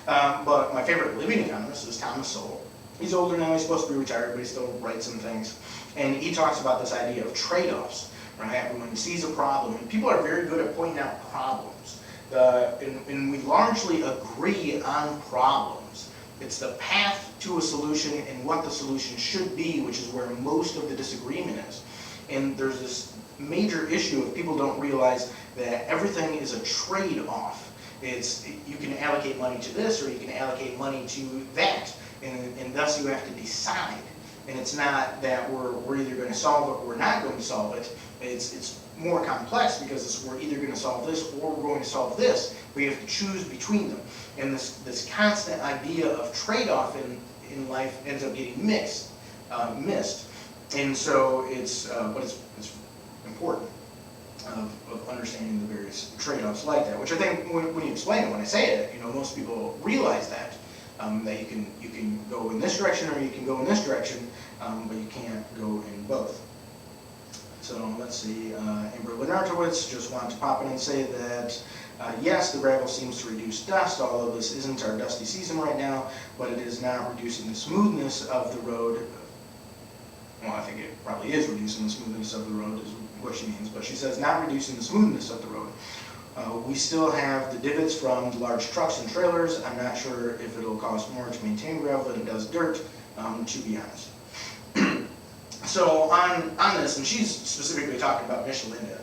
But my favorite living economist is Thomas Sowell. He's older now, he's supposed to be retired, but he still writes some things. And he talks about this idea of trade-offs, right? When he sees a problem, and people are very good at pointing out problems. And we largely agree on problems. It's the path to a solution and what the solution should be, which is where most of the disagreement is. And there's this major issue if people don't realize that everything is a trade-off. You can allocate money to this or you can allocate money to that, and thus you have to decide. And it's not that we're either going to solve it or we're not going to solve it. It's more complex because we're either going to solve this or we're going to solve this. We have to choose between them. And this constant idea of trade-off in life ends up getting missed. And so but it's important of understanding the various trade-offs like that, which I think when you explain it, when I say it, most people realize that you can go in this direction or you can go in this direction, but you can't go in both. So let's see, Amber Lenartowicz just wanted to pop in and say that yes, the gravel seems to reduce dust, although this isn't our dusty season right now, but it is not reducing the smoothness of the road. Well, I think it probably is reducing the smoothness of the road is what she means, but she says not reducing the smoothness of the road. We still have the divots from the large trucks and trailers. I'm not sure if it'll cost more to maintain gravel than it does dirt, to be honest. So on this, and she's specifically talking about Michelinda,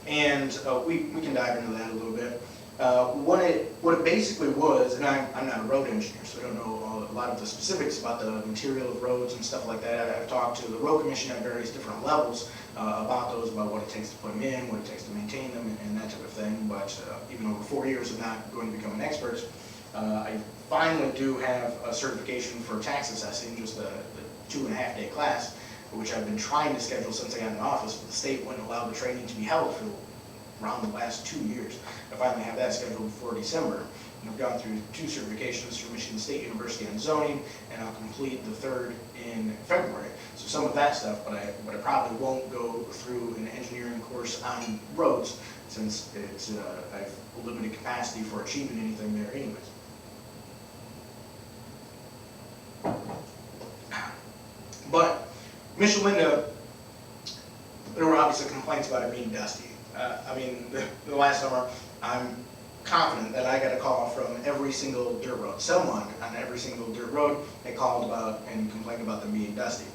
and we can dive into that a little bit. What it basically was, and I'm not a road engineer, so I don't know a lot of the specifics about the material of roads and stuff like that. I've talked to the road commission at various different levels about those, about what it takes to put them in, what it takes to maintain them, and that type of thing. But even over 4 years of not going to become an expert, I finally do have a certification for tax assessing, just the 2.5-day class, which I've been trying to schedule since I got in office, but the state wouldn't allow the training to be held for around the last 2 years. I finally have that scheduled before December. And I've gone through 2 certifications from Michigan State University on zoning, and I'll complete the 3rd in February. So some of that stuff, but I probably won't go through an engineering course on roads, since I have a limited capacity for achieving anything there anyways. But Michelinda, there were obviously complaints about it being dusty. I mean, the last summer, I'm confident that I got a call from every single dirt road. Someone on every single dirt road, they called about and complained about them being dusty.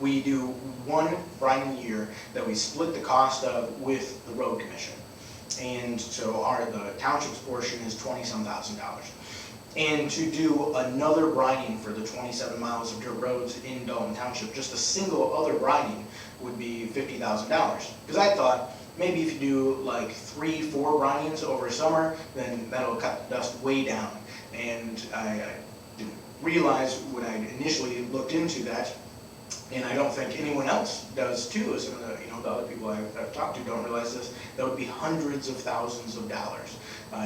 We do one grinding year that we split the cost of with the road commission. And so the township's portion is $20-some thousand. And to do another grinding for the 27 miles of dirt roads in Dalton Township, just a single other grinding would be $50,000. Because I thought, maybe if you do like 3-4 grindings over a summer, then that'll cut the dust way down. And I didn't realize when I initially looked into that, and I don't think anyone else does too. Some of the other people I've talked to don't realize this. That would be hundreds of thousands of dollars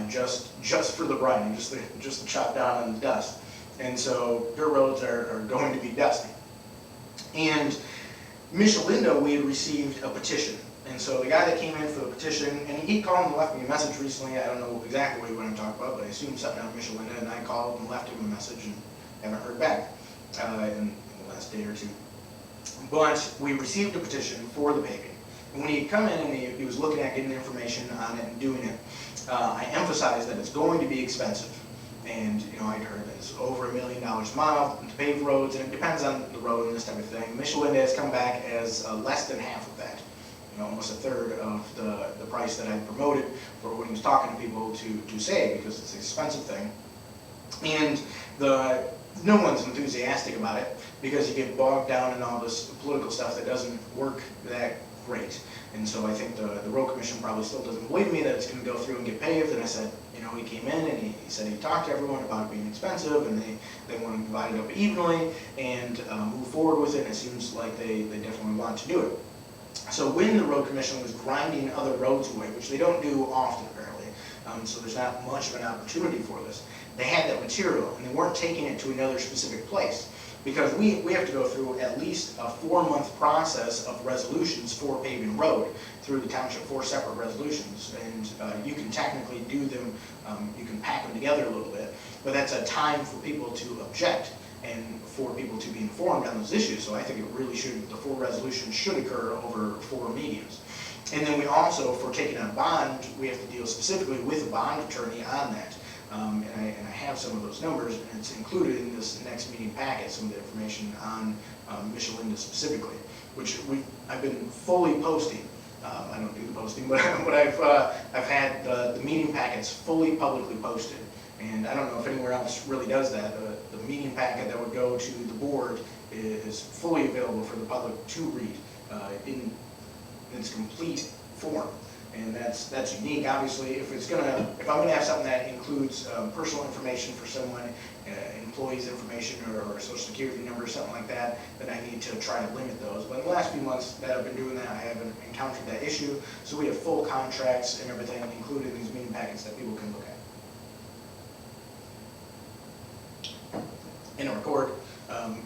just for the grinding, just to chop down on the dust. And so dirt roads are going to be dusty. And Michelinda, we had received a petition. And so the guy that came in for the petition, and he called and left me a message recently. I don't know exactly what he wanted to talk about, but I assumed something on Michelinda, and I called and left him a message and haven't heard back in the last day or 2. But we received a petition for the paving. And when he had come in and he was looking at getting information on it and doing it, I emphasized that it's going to be expensive. And I'd heard that it's over $1 million a mile to pave roads, and it depends on the road and this type of thing. Michelinda has come back as less than half of that. Almost a third of the price that I promoted for when he was talking to people to save, because it's an expensive thing. And no one's enthusiastic about it, because you get bogged down in all this political stuff that doesn't work that great. And so I think the road commission probably still doesn't believe me that it's going to go through and get paved. And I said, he came in and he said he talked to everyone about it being expensive, and they want to divide it up evenly and move forward with it. And it seems like they definitely want to do it. So when the road commission was grinding other roads away, which they don't do often apparently, so there's not much of an opportunity for this, they had that material and they weren't taking it to another specific place. because we have to go through at least a 4-month process of resolutions for paving road through the township, 4 separate resolutions, and you can technically do them, you can pack them together a little bit, but that's a time for people to object and for people to be informed on those issues. So I think it really should, the 4 resolutions should occur over 4 meetings. And then we also, for taking on bond, we have to deal specifically with a bond attorney on that. And I have some of those numbers, and it's included in this next meeting packet, some of the information on Michelinda specifically, which I've been fully posting. I don't do the posting, but I've had the meeting packets fully publicly posted. And I don't know if anywhere else really does that. The meeting packet that would go to the board is fully available for the public to read in its complete form. And that's unique. Obviously, if I'm gonna have something that includes personal information for someone, employees' information or social security number or something like that, then I need to try to limit those. But in the last few months that I've been doing that, I haven't encountered that issue. So we have full contracts and everything included in these meeting packets that people can look at. And I record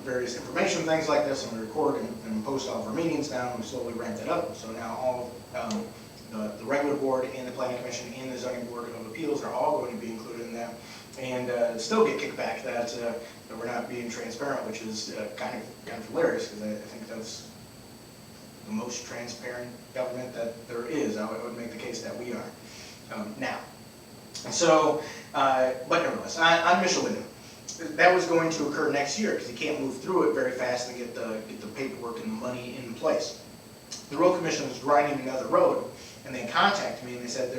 various information, things like this, and we record and post all of our meetings now, and we slowly ramp that up. So now all the regular board and the planning commission and the zoning board of appeals are all going to be included in that, and still get kickback that we're not being transparent, which is kind of hilarious, because I think that's the most transparent government that there is. I would make the case that we are now. So, but nevertheless, on Michelinda, that was going to occur next year because you can't move through it very fast and get the paperwork and the money in place. The road commission was grinding another road, and they contacted me and they said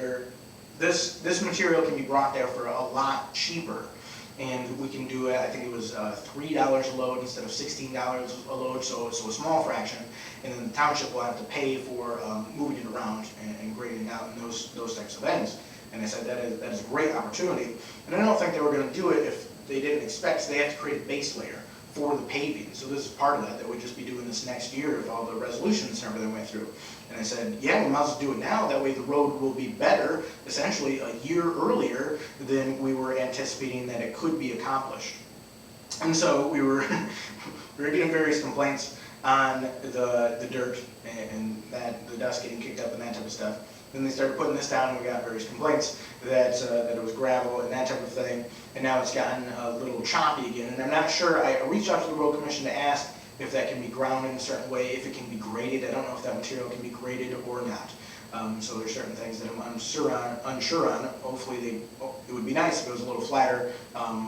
this material can be brought there for a lot cheaper, and we can do it. I think it was $3 a load instead of $16 a load, so a small fraction, and then the township will have to pay for moving it around and grading out and those types of things. And I said that is a great opportunity, and I don't think they were going to do it if they didn't expect. So they have to create a base layer for the paving. So this is part of that. They would just be doing this next year if all the resolutions and everything went through. And I said, yeah, we might as well do it now. That way the road will be better, essentially a year earlier than we were anticipating that it could be accomplished. And so we were getting various complaints on the dirt and that the dust getting kicked up and that type of stuff. Then they started putting this down, and we got various complaints that it was gravel and that type of thing, and now it's gotten a little choppy again. And I'm not sure, I reached out to the road commission to ask if that can be ground in a certain way, if it can be graded. I don't know if that material can be graded or not. So there's certain things that I'm unsure on. Hopefully it would be nice if it was a little flatter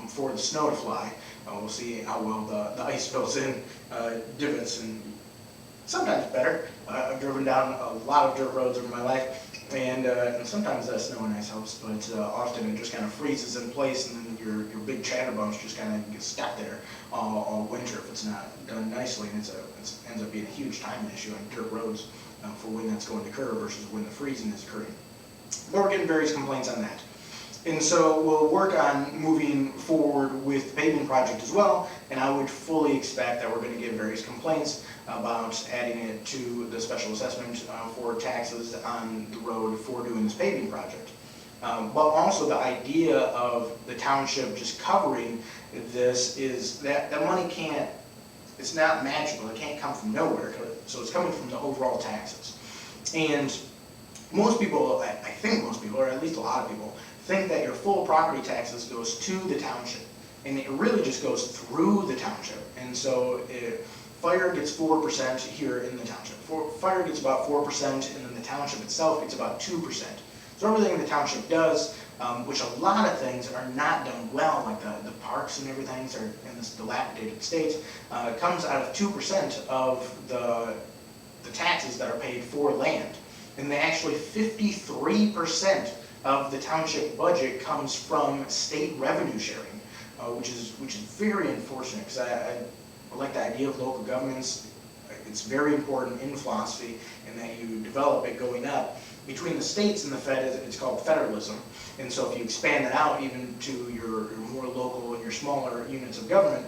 for the snow to fly. We'll see how well the ice fills in divots, and sometimes better. I've driven down a lot of dirt roads over my life, and sometimes that snow and ice helps, but often it just kind of freezes in place, and then your big chatter bumps just kind of get stuck there all winter if it's not done nicely, and it ends up being a huge timing issue on dirt roads for when that's going to occur versus when the freezing is occurring. But we're getting various complaints on that. And so we'll work on moving forward with the paving project as well, and I would fully expect that we're going to get various complaints about adding it to the special assessment for taxes on the road for doing this paving project. But also the idea of the township just covering this is that the money it's not magical, it can't come from nowhere, so it's coming from the overall taxes. And most people, I think most people, or at least a lot of people, think that your full property taxes goes to the township, and it really just goes through the township. And so fire gets 4% here in the township. Fire gets about 4%, and then the township itself gets about 2%. So everything the township does, which a lot of things are not done well, like the parks and everything are in this dilapidated state, comes out of 2% of the taxes that are paid for land. And actually 53% of the township budget comes from state revenue sharing, which is very unfortunate, because I like the idea of local governments. It's very important in philosophy, and that you develop it going up. Between the states and the Fed, it's called federalism. And so if you expand that out even to your more local and your smaller units of government,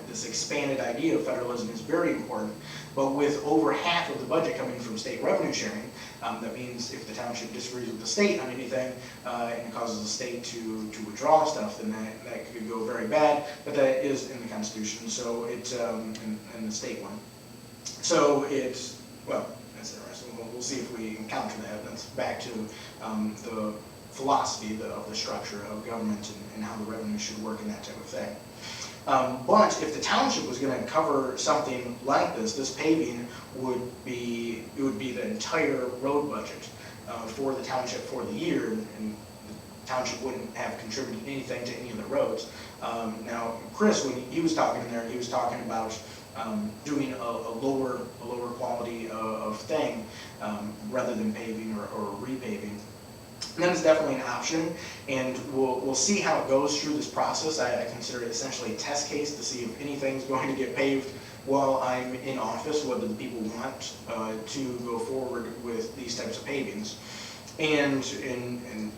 this expanded idea of federalism is very important. But with over half of the budget coming from state revenue sharing, That means if the township disagrees with the state on anything and it causes the state to withdraw stuff, then that could go very bad. But that is in the Constitution, so it's in the state one. So it's, well, that's interesting. We'll see if we encounter that. That's back to the philosophy of the structure of government and how the revenue should work and that type of thing. But if the township was going to cover something like this paving would be the entire road budget for the township for the year, and the township wouldn't have contributed anything to any of the roads. Now, Chris, when he was talking there, he was talking about doing a lower quality of thing rather than paving or repaving. And that is definitely an option, and we'll see how it goes through this process. I consider it essentially a test case to see if anything's going to get paved while I'm in office, whether the people want to go forward with these types of pavings. And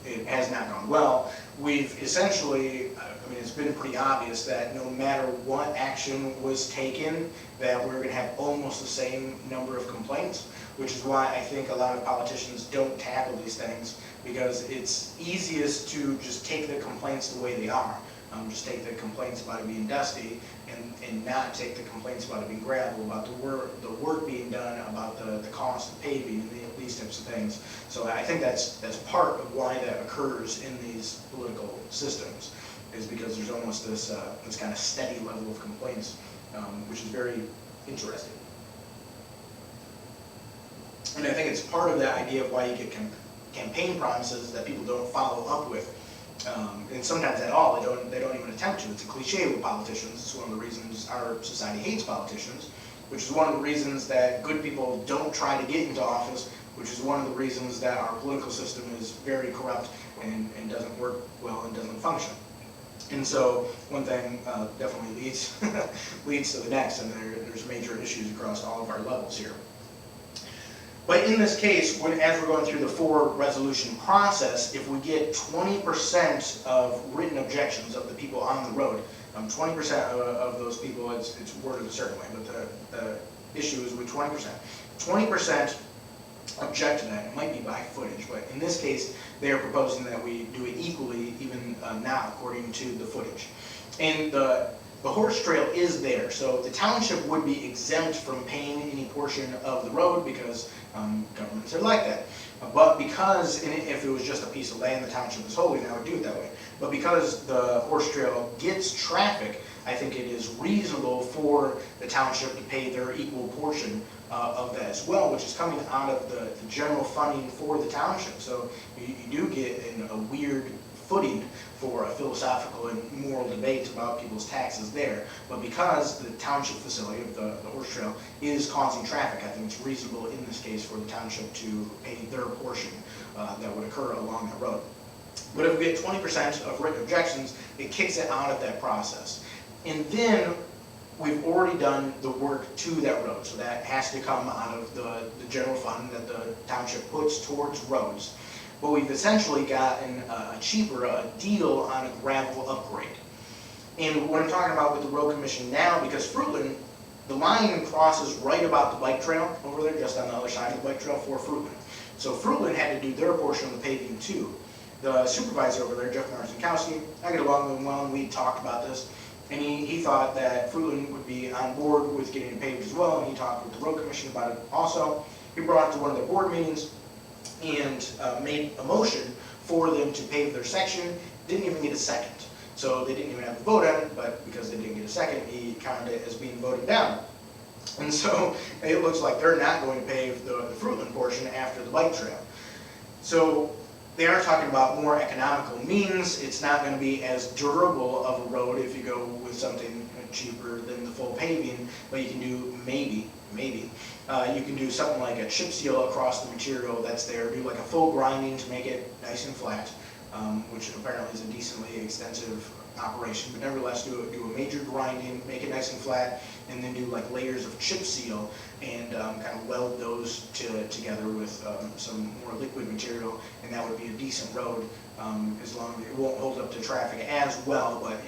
it has not gone well. We've essentially, I mean, it's been pretty obvious that no matter what action was taken, that we're going to have almost the same number of complaints, which is why I think a lot of politicians don't tackle these things, because it's easiest to just take the complaints the way they are. Just take the complaints about it being dusty and not take the complaints about it being gravel, about the work being done, about the cost of paving, and these types of things. So I think that's part of why that occurs in these political systems, is because there's almost this kind of steady level of complaints, which is very interesting. And I think it's part of the idea of why you get campaign promises that people don't follow up with. And sometimes at all, they don't even attempt to. It's a cliche with politicians. It's one of the reasons our society hates politicians, which is one of the reasons that good people don't try to get into office, which is one of the reasons that our political system is very corrupt and doesn't work well and doesn't function. And so one thing definitely leads to the next, and there's major issues across all of our levels here. But in this case, as we're going through the 4 resolution process, if we get 20% of written objections of the people on the road, 20% of those people, it's worded a certain way, but the issue is with 20%. 20% object to that. It might be by footage, but in this case, they are proposing that we do it equally, even now, according to the footage. And the horse trail is there, so the township would be exempt from paying any portion of the road because governments are like that. But because, and if it was just a piece of land the township is holding, I would do it that way. But because the horse trail gets traffic, I think it is reasonable for the township to pay their equal portion of that as well, which is coming out of the general funding for the township. So you do get in a weird footing for a philosophical and moral debate about people's taxes there. But because the township facility of the horse trail is causing traffic, I think it's reasonable in this case for the township to pay their portion that would occur along that road. But if we get 20% of written objections, it kicks it out of that process. And then we've already done the work to that road, so that has to come out of the general fund that the township puts towards roads. But we've essentially gotten a deal on a gravel upgrade. And what I'm talking about with the road commission now, because Fruitland, the line crosses right about the bike trail over there, just on the other side of the bike trail for Fruitland. So Fruitland had to do their portion of the paving too. The supervisor over there, Jeff Marzinkowski, I get along with him well, and we talked about this. And he thought that Fruitland would be on board with getting it paved as well, and he talked with the road commission about it also. He brought it to one of their board meetings and made a motion for them to pave their section. Didn't even get a second. So they didn't even have a vote on it, but because they didn't get a second, he counted it as being voted down. And so it looks like they're not going to pave the Fruitland portion after the bike trail. So they are talking about more economical means. It's not going to be as durable of a road if you go with something cheaper than the full paving, but you can do maybe you can do something like a chip seal across the material that's there, do like a full grinding to make it nice and flat, which apparently is a decently extensive operation, but nevertheless do a major grinding, make it nice and flat, and then do like layers of chip seal and kind of weld those together with some more liquid material, and that would be a decent road, as long as it won't hold up to traffic as well, but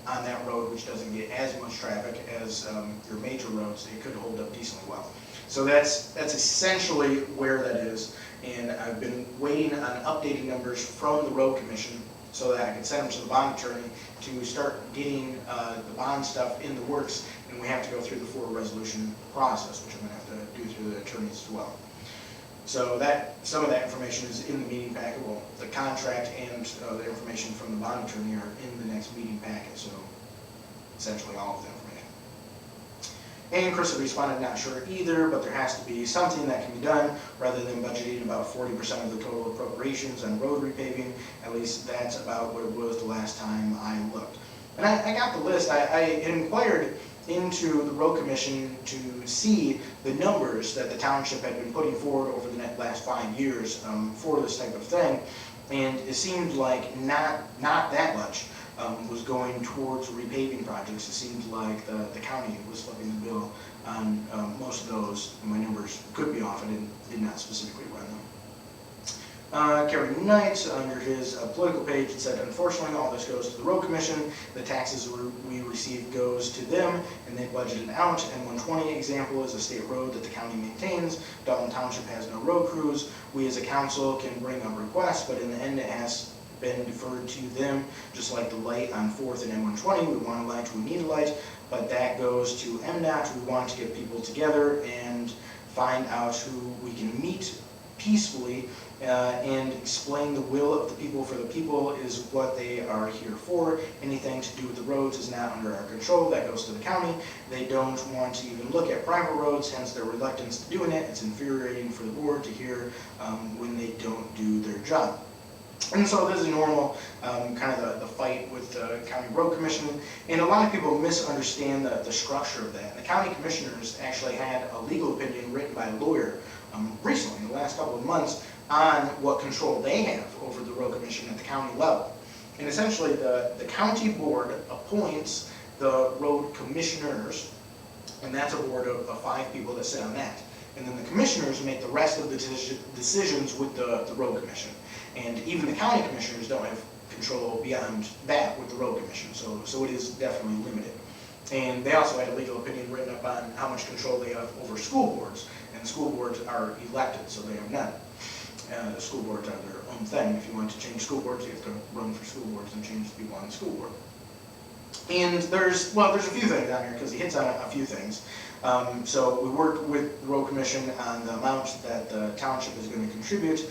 on that road, which doesn't get as much traffic as your major roads, it could hold up decently well. So that's essentially where that is. and I've been waiting on updating numbers from the road commission so that I can send them to the bond attorney to start getting the bond stuff in the works, and we have to go through the full resolution process, which I'm going to have to do through the attorneys as well. So that some of that information is in the meeting packet. Well, the contract and the information from the bond attorney are in the next meeting packet, so essentially all of the information. And Chris had responded, not sure either, but there has to be something that can be done rather than budgeting about 40% of the total appropriations on road repaving. At least that's about what it was the last time I looked. And I got the list. I inquired into the road commission to see the numbers that the township had been putting forward over the last 5 years for this type of thing, and it seemed like not that much was going towards repaving projects. It seemed like the county was flipping the bill on most of those. My numbers could be off. I did not specifically run them. Kerry Knight, under his political page, it said, unfortunately, all this goes to the road commission. The taxes we receive goes to them, and they budget it out. And 120 example is a state road that the county maintains. Dalton Township has no road crews. We as a council can bring up requests, but in the end it has been deferred to them, just like the light on 4th and M120. We want a light, we need a light, but that goes to MDOT. We want to get people together and find out who we can meet peacefully and explain the will of the people for the people is what they are here for. Anything to do with the roads is not under our control. That goes to the county. They don't want to even look at private roads, hence their reluctance to doing it. It's infuriating for the board to hear when they don't do their job. And so this is normal, kind of the fight with the county road commission, and a lot of people misunderstand the structure of that. And the county commissioners actually had a legal opinion written by a lawyer recently, in the last couple of months, on what control they have over the road commission at the county level. And essentially the county board appoints the road commissioners, and that's a board of 5 people that sit on that. And then the commissioners make the rest of the decisions with the road commission. And even the county commissioners don't have control beyond that with the road commission, so it is definitely limited. And they also had a legal opinion written up on how much control they have over school boards, and school boards are elected, so they have none. The school boards are their own thing. If you want to change school boards, you have to run for school boards and change the people on the school board. And there's a few things on here, because he hits on a few things. So we work with the road commission on the amount that the township is going to contribute.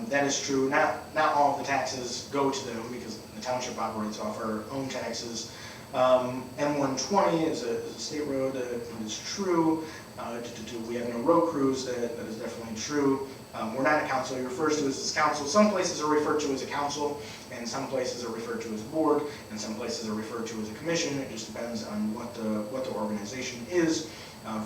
That is true. Not all of the taxes go to them, because the township operates off our own taxes. M120 is a state road. That is true. We have no road crews. That is definitely true. We're not a council. He refers to us as council. Some places are referred to as a council, and some places are referred to as a board, and some places are referred to as a commission. It just depends on what the organization is.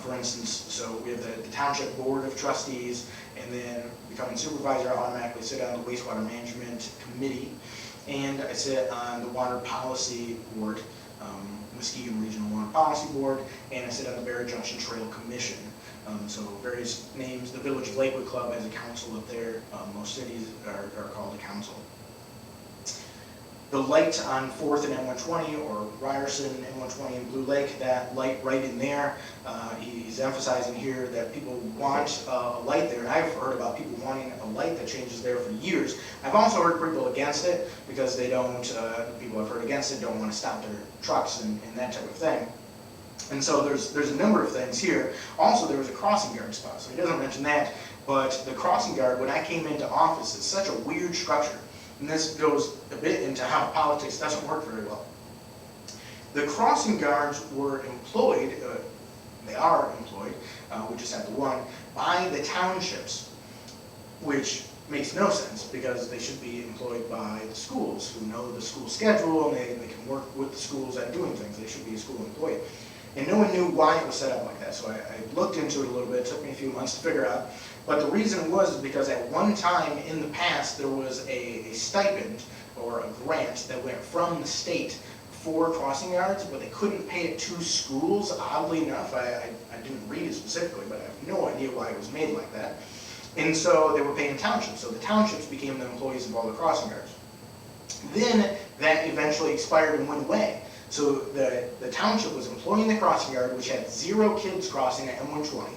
For instance, so we have the township board of trustees, and then becoming supervisor, I automatically sit on the wastewater management committee, and I sit on the water policy board, Muskegon Regional Water Policy Board, and I sit on the Barry Junction Trail Commission. So various names. The Village of Lakewood Club has a council up there. Most cities are called a council. The light on 4th and M120, or Ryerson, M120 and Blue Lake, that light right in there, he's emphasizing here that people want a light there. And I've heard about people wanting a light that changes there for years. I've also heard people against it because they don't, people I've heard against it don't want to stop their trucks and that type of thing. And so there's a number of things here. Also, there was a crossing guard spot, so he doesn't mention that, but the crossing guard, when I came into office, is such a weird structure. And this goes a bit into how politics doesn't work very well. The crossing guards were employed, they are employed, we just have the one, by the townships, which makes no sense because they should be employed by the schools who know the school schedule, and they can work with the schools at doing things. They should be a school employee. And no one knew why it was set up like that, so I looked into it a little bit. It took me a few months to figure out. But the reason was because at one time in the past there was a stipend or a grant that went from the state for crossing guards, but they couldn't pay it to schools, oddly enough. I didn't read it specifically, but I have no idea why it was made like that. And so they were paying townships, so the townships became the employees of all the crossing guards. Then that eventually expired and went away. So the township was employing the crossing guard, which had 0 kids crossing at M120.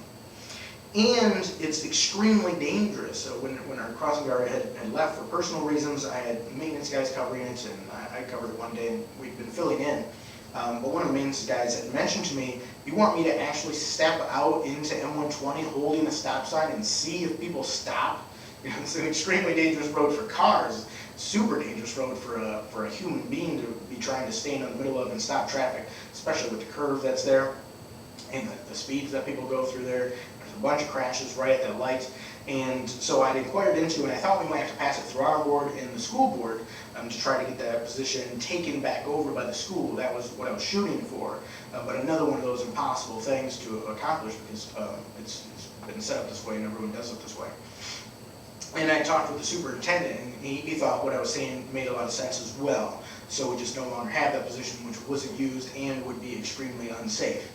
And it's extremely dangerous. So when our crossing guard had left for personal reasons, I had maintenance guys covering it, and I covered it one day, and we'd been filling in. But one of the maintenance guys had mentioned to me, you want me to actually step out into M120 holding a stop sign and see if people stop? You know, it's an extremely dangerous road for cars, super dangerous road for a human being to be trying to stay in the middle of and stop traffic, especially with the curve that's there and the speeds that people go through there. There's a bunch of crashes right at that light. And so I'd inquired into, and I thought we might have to pass it through our board and the school board to try to get that position taken back over by the school. That was what I was shooting for. But another one of those impossible things to accomplish, because it's been set up this way and everyone does it this way. And I talked with the superintendent, and he thought what I was saying made a lot of sense as well. So we just no longer have that position, which wasn't used and would be extremely unsafe.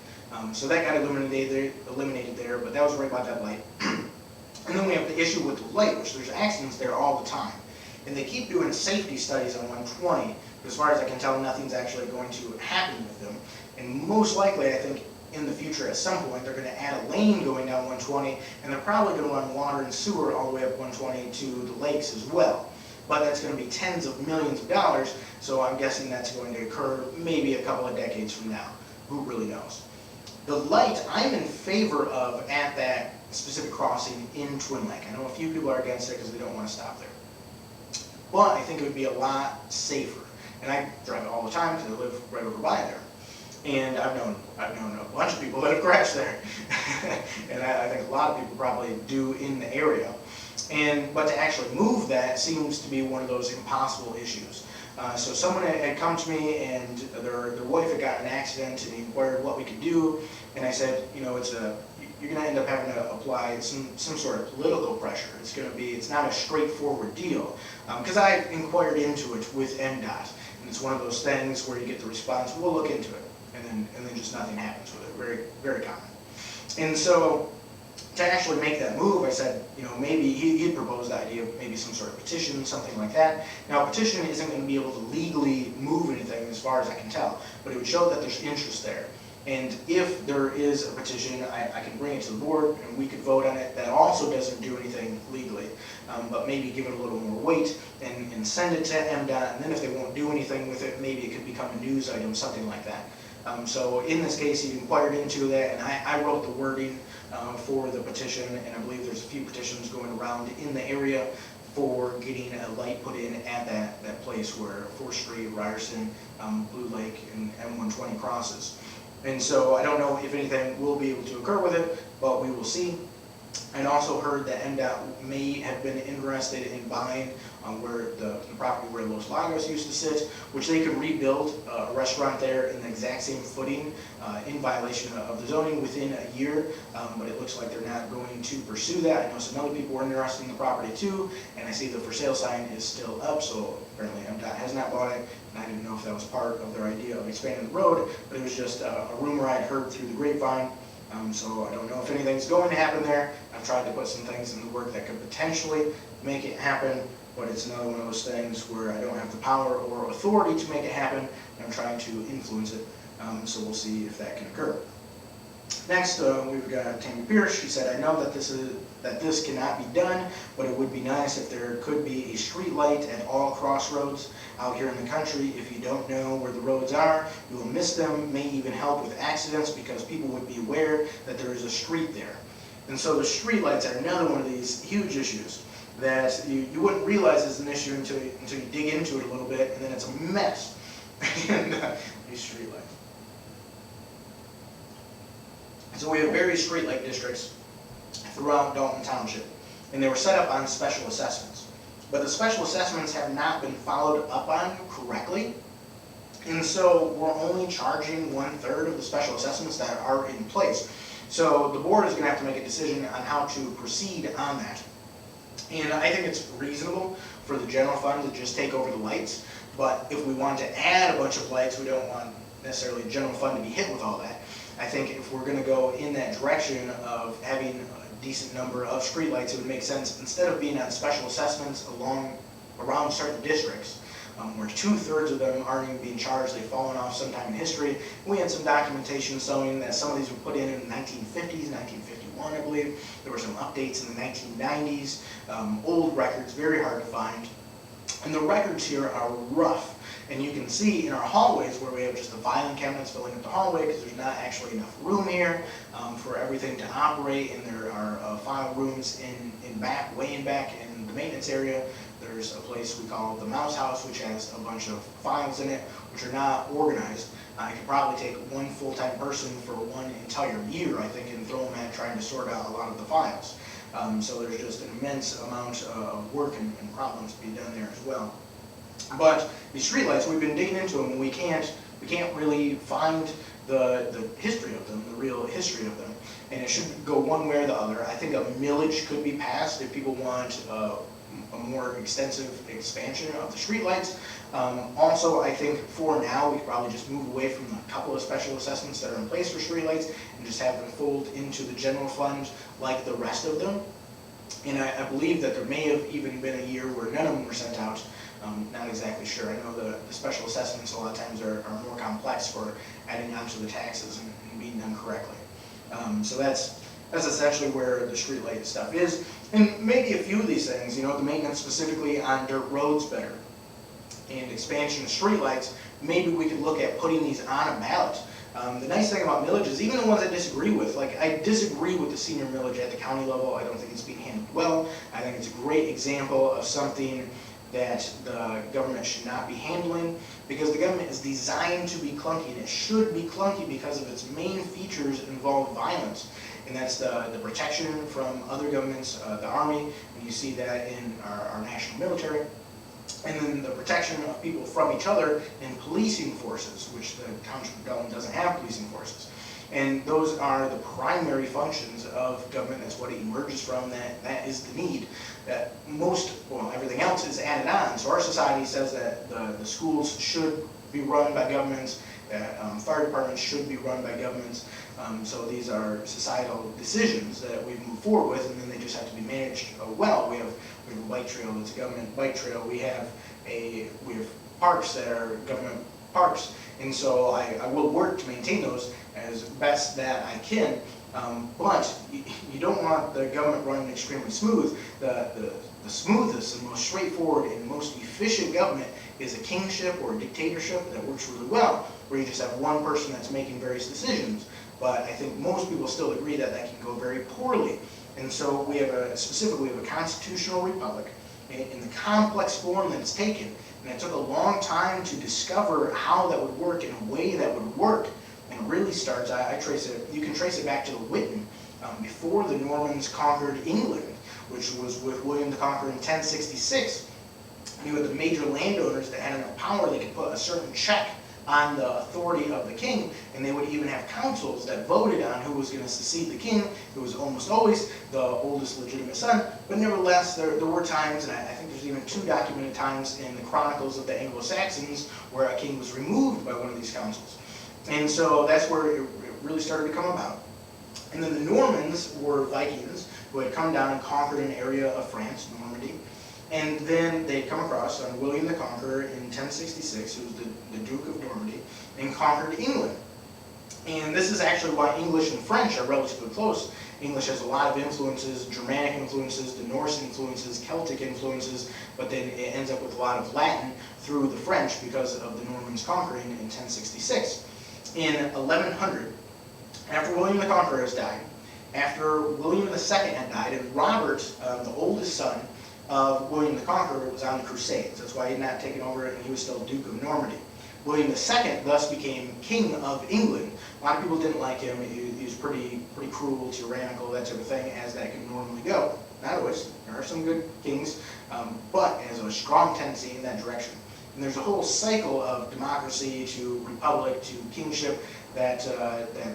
So that got eliminated there, but that was right by that light. And then we have the issue with the light, which there's accidents there all the time. And they keep doing safety studies on 120, but as far as I can tell, nothing's actually going to happen with them. And most likely, I think, in the future at some point, they're going to add a lane going down 120, and they're probably going to run water and sewer all the way up 120 to the lakes as well. But that's going to be tens of millions of dollars, so I'm guessing that's going to occur maybe a couple of decades from now. Who really knows? The light I'm in favor of at that specific crossing in Twin Lake. I know a few people are against it because they don't want to stop there. But I think it would be a lot safer. And I drive it all the time because I live right over by there. And I've known a bunch of people that have crashed there. And I think a lot of people probably do in the area. But to actually move that seems to be one of those impossible issues. So someone had come to me, and their wife had gotten an accident, and he inquired what we could do. And I said, you know, you're going to end up having to apply some sort of political pressure. It's not a straightforward deal. Because I inquired into it with MDOT, and it's one of those things where you get the response, we'll look into it, and then just nothing happens with it. Very, very common. And so to actually make that move, I said, you know, maybe he'd proposed the idea of maybe some sort of petition, something like that. Now, a petition isn't going to be able to legally move anything as far as I can tell, but it would show that there's interest there. And if there is a petition, I can bring it to the board and we could vote on it. That also doesn't do anything legally, but maybe give it a little more weight and send it to MDOT, and then if they won't do anything with it, maybe it could become a news item, something like that. So in this case, he inquired into that, and I wrote the wording for the petition, and I believe there's a few petitions going around in the area for getting a light put in at that place where 4th Street, Ryerson, Blue Lake, and M120 crosses. And so I don't know if anything will be able to occur with it, but we will see. I also heard that MDOT may have been interested in buying where the property where Los Lagos used to sit, which they could rebuild a restaurant there in the exact same footing in violation of the zoning within a year, but it looks like they're not going to pursue that. I know some other people were interested in the property too, and I see the for sale sign is still up, so apparently MDOT has not bought it, and I didn't know if that was part of their idea of expanding the road, but it was just a rumor I'd heard through the grapevine. So I don't know if anything's going to happen there. I've tried to put some things in the work that could potentially make it happen, but it's another one of those things where I don't have the power or authority to make it happen, and I'm trying to influence it. So we'll see if that can occur. Next, we've got Tammy Pierce. She said, I know that this cannot be done, but it would be nice if there could be a street light at all crossroads out here in the country. If you don't know where the roads are, you will miss them, may even help with accidents because people would be aware that there is a street there. And so the street lights are another one of these huge issues that you wouldn't realize is an issue until you dig into it a little bit, and then it's a mess. And these street lights. So we have various street light districts throughout Dalton Township, and they were set up on special assessments. But the special assessments have not been followed up on correctly, and so we're only charging 1/3 of the special assessments that are in place. So the board is going to have to make a decision on how to proceed on that. And I think it's reasonable for the general fund to just take over the lights, but if we want to add a bunch of lights, we don't want necessarily the general fund to be hit with all that. I think if we're going to go in that direction of having a decent number of streetlights, it would make sense, instead of being on special assessments around certain districts, where 2/3 of them aren't even being charged. They've fallen off sometime in history. We had some documentation showing that some of these were put in the 1950s, 1951, I believe. There were some updates in the 1990s, old records, very hard to find. And the records here are rough. And you can see in our hallways where we have just the filing cabinets filling up the hallway because there's not actually enough room here for everything to operate. And there are file rooms in back, way in back in the maintenance area. There's a place we call the mouse house, which has a bunch of files in it, which are not organized. I could probably take one full-time person for one entire year, I think, and throw them at trying to sort out a lot of the files. So there's just an immense amount of work and problems to be done there as well. But these streetlights, we've been digging into them, and we can't really find the history of them, the real history of them. And it should go one way or the other. I think a millage could be passed if people want a more extensive expansion of the streetlights. Also, I think for now, we could probably just move away from the couple of special assessments that are in place for streetlights and just have them fold into the general fund like the rest of them. And I believe that there may have even been a year where none of them were sent out. Not exactly sure. I know the special assessments a lot of times are more complex for adding onto the taxes and being done correctly. So that's essentially where the streetlight stuff is. And maybe a few of these things, the maintenance specifically on dirt roads better and expansion of streetlights, maybe we could look at putting these on a ballot. The nice thing about millages, even the ones I disagree with, like I disagree with the senior millage at the county level. I don't think it's being handled well. I think it's a great example of something that the government should not be handling, because the government is designed to be clunky, and it should be clunky because of its main features involve violence. And that's the protection from other governments, the Army, and you see that in our national military. And then the protection of people from each other and policing forces, which the township of Dublin doesn't have policing forces. And those are the primary functions of government. That's what it emerges from. That is the need. That everything else is added on. So our society says that the schools should be run by governments, that fire departments should be run by governments. So these are societal decisions that we move forward with, and then they just have to be managed well. We have a bike trail that's a government bike trail. We have parks that are government parks, and so I will work to maintain those as best that I can. But you don't want the government running extremely smooth. The smoothest and most straightforward and most efficient government is a kingship or a dictatorship that works really well, where you just have one person that's making various decisions. But I think most people still agree that that can go very poorly. And so we have specifically a constitutional republic in the complex form that it's taken. And it took a long time to discover how that would work in a way that would work. And it really starts, you can trace it back to the Witan, before the Normans conquered England, which was with William the Conqueror in 1066. You had the major landowners that had enough power, they could put a certain check on the authority of the king, and they would even have councils that voted on who was going to succeed the king. It was almost always the oldest legitimate son, but nevertheless, there were times, and I think there's even 2 documented times in the chronicles of the Anglo-Saxons where a king was removed by one of these councils. And so that's where it really started to come about. And then the Normans were Vikings who had come down and conquered an area of France, Normandy. And then they'd come across on William the Conqueror in 1066, who was the Duke of Normandy, and conquered England. And this is actually why English and French are relatively close. English has a lot of influences, Germanic influences, the Norse influences, Celtic influences, but then it ends up with a lot of Latin through the French because of the Normans conquering in 1066. In 1100, after William the Conqueror has died, after William II had died, and Robert, the oldest son of William the Conqueror, was on the Crusades. That's why he had not taken over it, and he was still Duke of Normandy. William II thus became King of England. A lot of people didn't like him. He was pretty cruel, tyrannical, that type of thing, as that can normally go. Not always. There are some good kings, but it has a strong tendency in that direction. And there's a whole cycle of democracy to republic to kingship that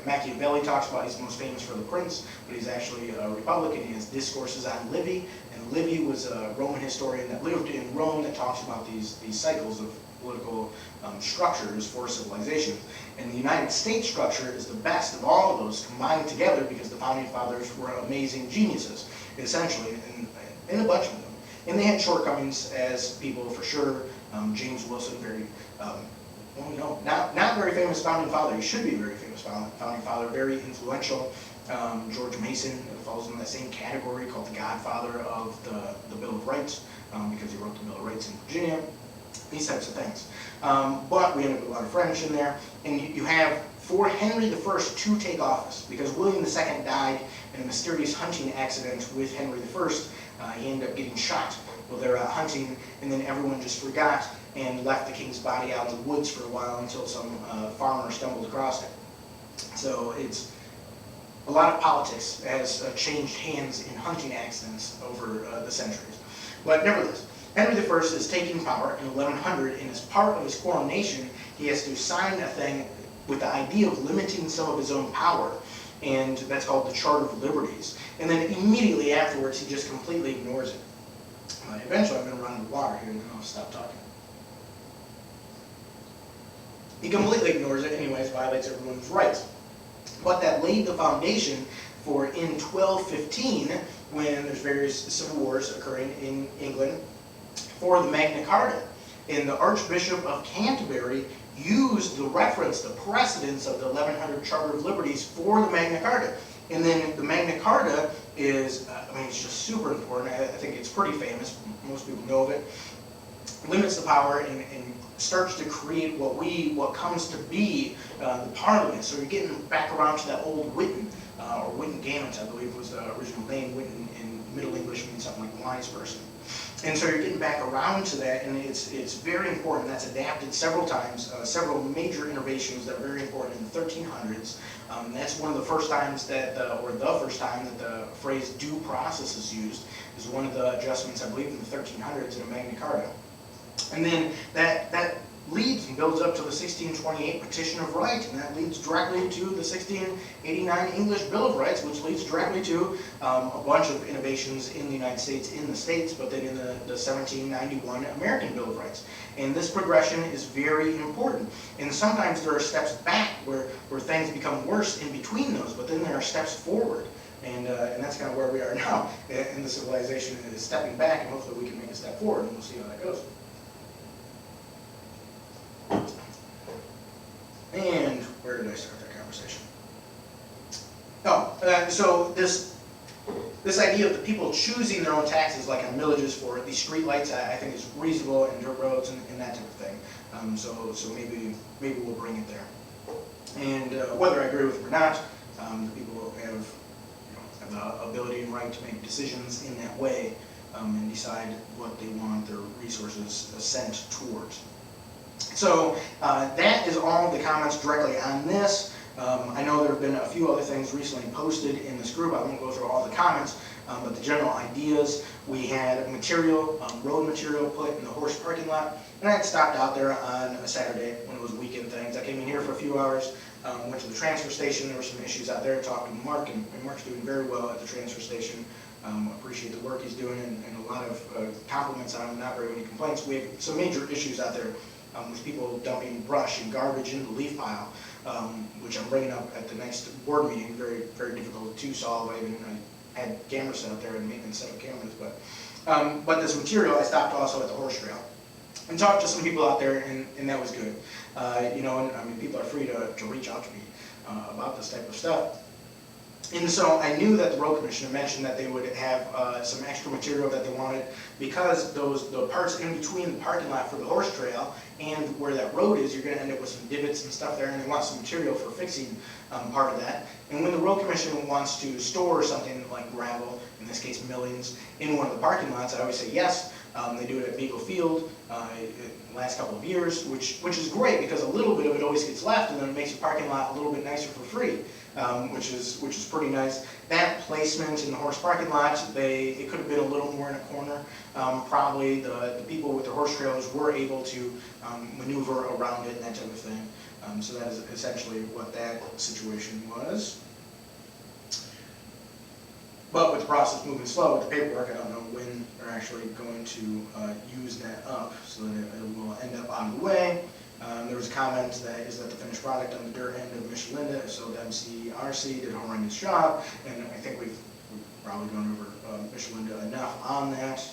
Machiavelli talks about. He's most famous for The Prince, but he's actually a Republican. He has discourses on Livy, and Livy was a Roman historian that lived in Rome that talks about these cycles of political structures for civilizations. And the United States structure is the best of all of those combined together because the Founding Fathers were amazing geniuses, essentially, in a bunch of them. And they had shortcomings as people, for sure. James Wilson, very, well, no, not very famous founding father. He should be a very famous founding father, very influential. George Mason falls in that same category, called the godfather of the Bill of Rights, because he wrote the Bill of Rights in Virginia, these types of things. But we end up with a lot of French in there, and you have for Henry I to take office, because William II died in a mysterious hunting accident with Henry I. He ended up getting shot while they were out hunting, and then everyone just forgot and left the king's body out in the woods for a while until some farmer stumbled across it. So it's a lot of politics has changed hands in hunting accidents over the centuries. But nevertheless, Henry I is taking power in 1100, and as part of his coronation, he has to sign a thing with the idea of limiting some of his own power, and that's called the Charter of Liberties. And then immediately afterwards, he just completely ignores it. Eventually, I'm going to run out of water here, and then I'll stop talking. He completely ignores it, anyways, violates everyone's rights. But that laid the foundation for, in 1215, when there's various civil wars occurring in England, for the Magna Carta. And the Archbishop of Canterbury used the reference, the precedence of the 1100 Charter of Liberties for the Magna Carta. And then the Magna Carta is, I mean, it's just super important. I think it's pretty famous. Most people know of it. Limits the power and starts to create what comes to be the Parliament. So you're getting back around to that old Witten, or Witten-Gamut, I believe was the original name. Witten in Middle English means something like wise person. And so you're getting back around to that, and it's very important. That's adapted several times, several major innovations that are very important in the 1300s. That's one of the first times that, or the first time that the phrase due process is used, is one of the adjustments, I believe, in the 1300s in a Magna Carta. And then that leads and builds up to the 1628 Petition of Right, and that leads directly to the 1689 English Bill of Rights, which leads directly to a bunch of innovations in the United States, but then in the 1791 American Bill of Rights. And this progression is very important. And sometimes there are steps back where things become worse in between those, but then there are steps forward. And that's kind of where we are now in the civilization, is stepping back, and hopefully we can make a step forward, and we'll see how that goes. And where did I start that conversation? Oh, so this idea of the people choosing their own taxes, like on millages for these street lights, I think is reasonable, and dirt roads and that type of thing. So maybe we'll bring it there. And whether I agree with it or not, the people have the ability and right to make decisions in that way, and decide what they want their resources sent towards. So that is all the comments directly on this. I know there have been a few other things recently posted in this group. I won't go through all the comments, but the general ideas. We had material, road material put in the horse parking lot, and I had stopped out there on a Saturday when it was weekend things. I came in here for a few hours, went to the transfer station. There were some issues out there, talked to Mark, and Mark's doing very well at the transfer station. Appreciate the work he's doing, and a lot of compliments on him, not very many complaints. We have some major issues out there. With people dumping brush and garbage into the leaf pile, which I'm bringing up at the next board meeting. Very, very difficult to solve. I had cameras set up there and maintenance set up cameras, but this material, I stopped also at the horse trail and talked to some people out there, and that was good. And I mean, people are free to reach out to me about this type of stuff. And so I knew that the road commissioner mentioned that they would have some extra material that they wanted, because the parts in between the parking lot for the horse trail and where that road is, you're going to end up with some divots and stuff there, and they want some material for fixing part of that. And when the road commissioner wants to store something like gravel, in this case millings, in one of the parking lots, I always say yes. They do it at Beagle Field the last couple of years, which is great, because a little bit of it always gets left, and then it makes your parking lot a little bit nicer for free, which is pretty nice. That placement in the horse parking lot, it could have been a little more in a corner. Probably the people with the horse trailers were able to maneuver around it and that type of thing. So that is essentially what that situation was. But with the process moving slow with the paperwork, I don't know when they're actually going to use that up, so that it will end up on the way. There was a comment that is that the finished product on the dirt end of Michelinda, so the MCRC did a horrendous job, and I think we've probably gone over Michelinda enough on that.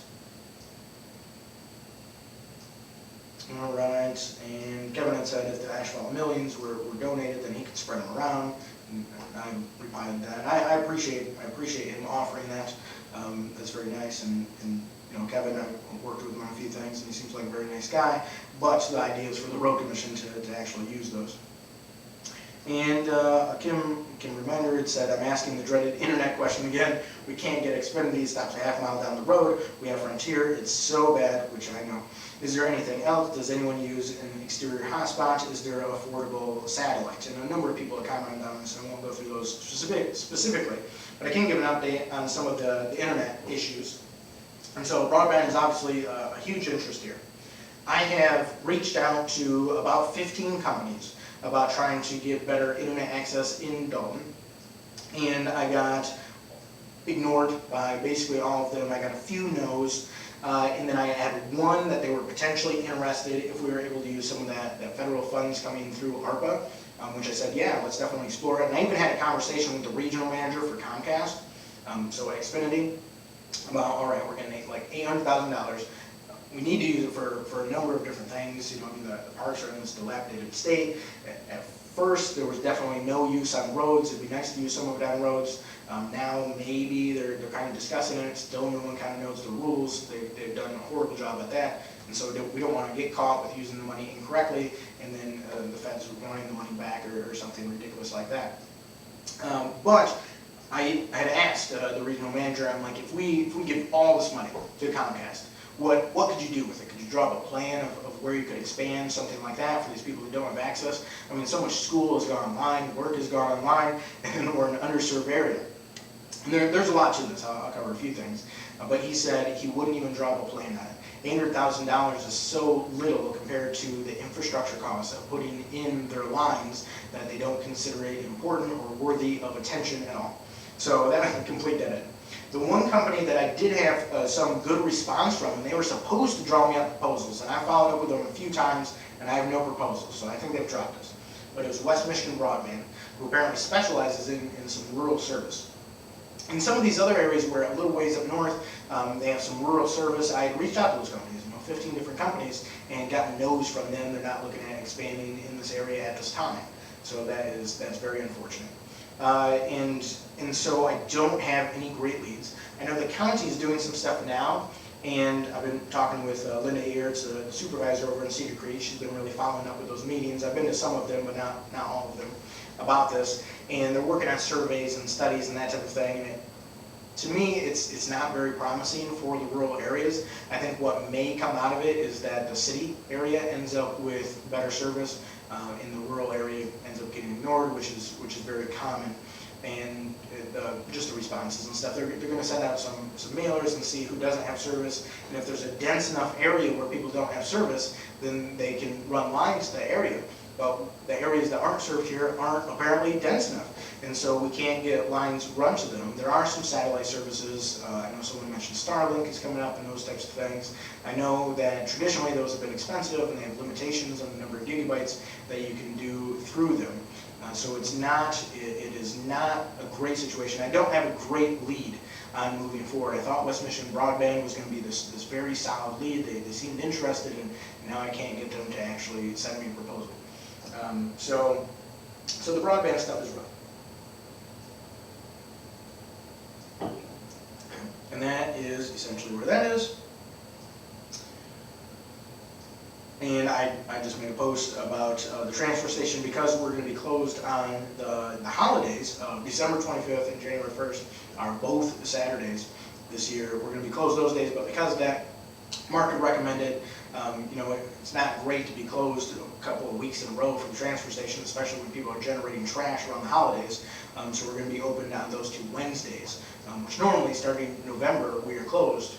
All right, and Kevin had said if the asphalt millions were donated, then he could spread them around. And I replied to that. I appreciate him offering that. That's very nice. And you know, Kevin, I've worked with him on a few things, and he seems like a very nice guy. But the idea is for the road commission to actually use those. And Kim Reminder had said, I'm asking the dreaded internet question again. We can't get Xfinity, stops a half mile down the road. We have Frontier, it's so bad, which I know. Is there anything else? Does anyone use an exterior hotspot? Is there affordable satellite? And a number of people have commented on this, and I won't go through those specifically. But I can give an update on some of the internet issues. And so broadband is obviously a huge interest here. I have reached out to about 15 companies about trying to get better internet access in Dalton. And I got ignored by basically all of them. I got a few no's, and then I had one that they were potentially interested if we were able to use some of that federal funds coming through ARPA, which I said, yeah, let's definitely explore it. And I even had a conversation with the regional manager for Comcast, so at Xfinity, about, all right, we're gonna make like $800,000. We need to use it for a number of different things. You know, the parks are in this dilapidated state. At first, there was definitely no use on roads. It'd be nice to use some of it on roads. Now, maybe they're kind of discussing it. Still, no one kind of knows the rules. They've done a horrible job at that. And so we don't want to get caught with using the money incorrectly, and then the feds wanting the money back or something ridiculous like that. But I had asked the regional manager, I'm like, if we give all this money to Comcast, what could you do with it? Could you draw up a plan of where you could expand something like that for these people who don't have access? I mean, so much school has gone online, work has gone online, and we're in an underserved area. And there's a lot to this. I'll cover a few things. But he said he wouldn't even draw up a plan on it. $800,000 is so little compared to the infrastructure costs of putting in their lines that they don't consider it important or worthy of attention at all. So that complete dead end. The one company that I did have some good response from, and they were supposed to draw me up proposals, and I followed up with them a few times, and I have no proposals, so I think they've dropped us. But it was West Michigan Broadband, who apparently specializes in some rural service. In some of these other areas where a little ways up north, they have some rural service, I reached out to those companies, 15 different companies, and got no's from them. They're not looking at expanding in this area at this time. So that's very unfortunate. And so I don't have any great leads. I know the county is doing some stuff now, and I've been talking with Linda Earts, the supervisor over in Cedar Creek. She's been really following up with those meetings. I've been to some of them, but not all of them, about this. And they're working on surveys and studies and that type of thing. And to me, it's not very promising for the rural areas. I think what may come out of it is that the city area ends up with better service, and the rural area ends up getting ignored, which is very common. And just the responses and stuff. They're going to send out some mailers and see who doesn't have service. And if there's a dense enough area where people don't have service, then they can run lines to the area. But the areas that aren't served here aren't apparently dense enough. And so we can't get lines run to them. There are some satellite services. I know someone mentioned Starlink is coming up and those types of things. I know that traditionally those have been expensive and they have limitations on the number of gigabytes that you can do through them. So it is not a great situation. I don't have a great lead on moving forward. I thought West Michigan Broadband was going to be this very solid lead. They seemed interested, and now I can't get them to actually send me a proposal. So the broadband stuff is rough. And that is essentially where that is. And I just made a post about the transfer station because we're going to be closed on the holidays. December 25th and January 1st are both Saturdays this year. We're going to be closed those days, but because of that, Mark had recommended, it's not great to be closed a couple of weeks in a row from the transfer station, especially when people are generating trash around the holidays. So we're going to be open on those two Wednesdays, which normally starting November we are closed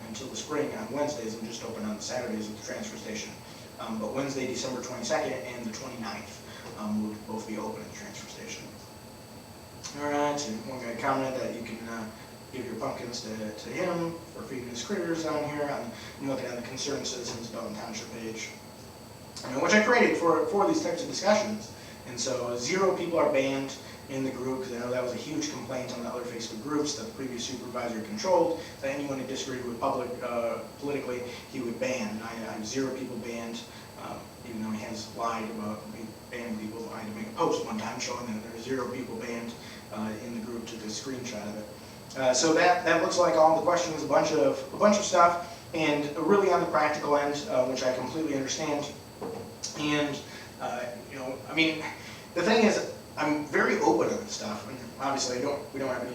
until the spring on Wednesdays and just open on the Saturdays at the transfer station. But Wednesday, December 22nd and the 29th will both be open at the transfer station. All right, and one guy commented that you can give your pumpkins to him for feeding his critters on here. I'm looking at the Concerned Citizens Dalton Township page, which I created for these types of discussions. And so 0 people are banned, in the group, because I know that was a huge complaint on the other Facebook groups that the previous supervisor controlled, that anyone who disagreed with politically, he would ban. And I have 0 people banned, even though he has lied about banning people. I had to make a post one time showing that there are 0 people banned in the group, took a screenshot of it. So that looks like all the questions, a bunch of stuff, and really on the practical end, which I completely understand. And I mean, the thing is, I'm very open on this stuff, and obviously we don't have any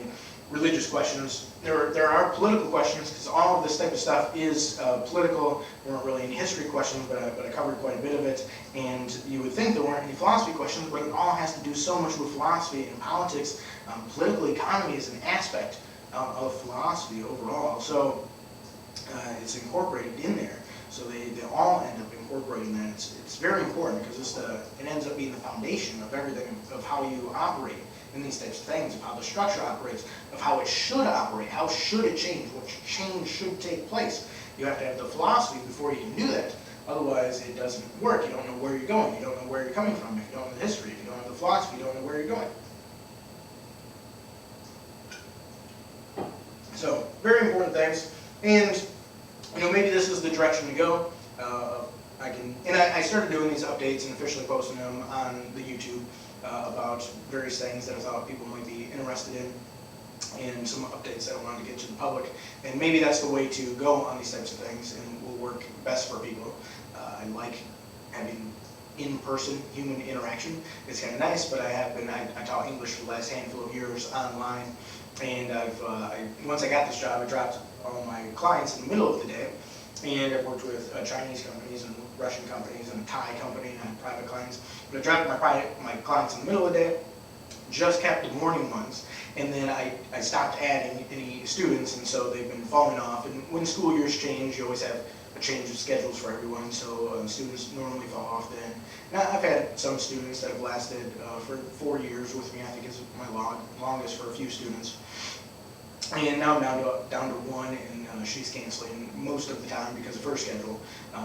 religious questions. There are political questions, because all of this type of stuff is political. There weren't really any history questions, but I covered quite a bit of it. And you would think there weren't any philosophy questions, but it all has to do so much with philosophy and politics. Political economy is an aspect of philosophy overall, so it's incorporated in there. So they all end up incorporating that. It's very important, because it ends up being the foundation of everything, of how you operate in these types of things, of how the structure operates, of how it should operate, how should it change, what change should take place. You have to have the philosophy before you can do that. Otherwise, it doesn't work. You don't know where you're going. You don't know where you're coming from. If you don't know the history, if you don't have the philosophy, you don't know where you're going. So, very important things. And maybe this is the direction to go. I started doing these updates and officially posting them on the YouTube about various things that I thought people might be interested in, and some updates that I wanted to get to the public. And maybe that's the way to go on these types of things, and will work best for people. I like having in-person human interaction. It's kind of nice, but I taught English for the last handful of years online, and once I got this job, I dropped all my clients in the middle of the day, and I've worked with Chinese companies and Russian companies and a Thai company, and I had private clients. But I dropped my clients in the middle of the day, just kept the morning ones, and then I stopped adding any students, and so they've been falling off. And when school years change, you always have a change of schedules for everyone, so students normally fall off then. And I've had some students that have lasted for 4 years with me. I think is my longest for a few students. And now I'm down to 1, and she's canceling most of the time because of her schedule.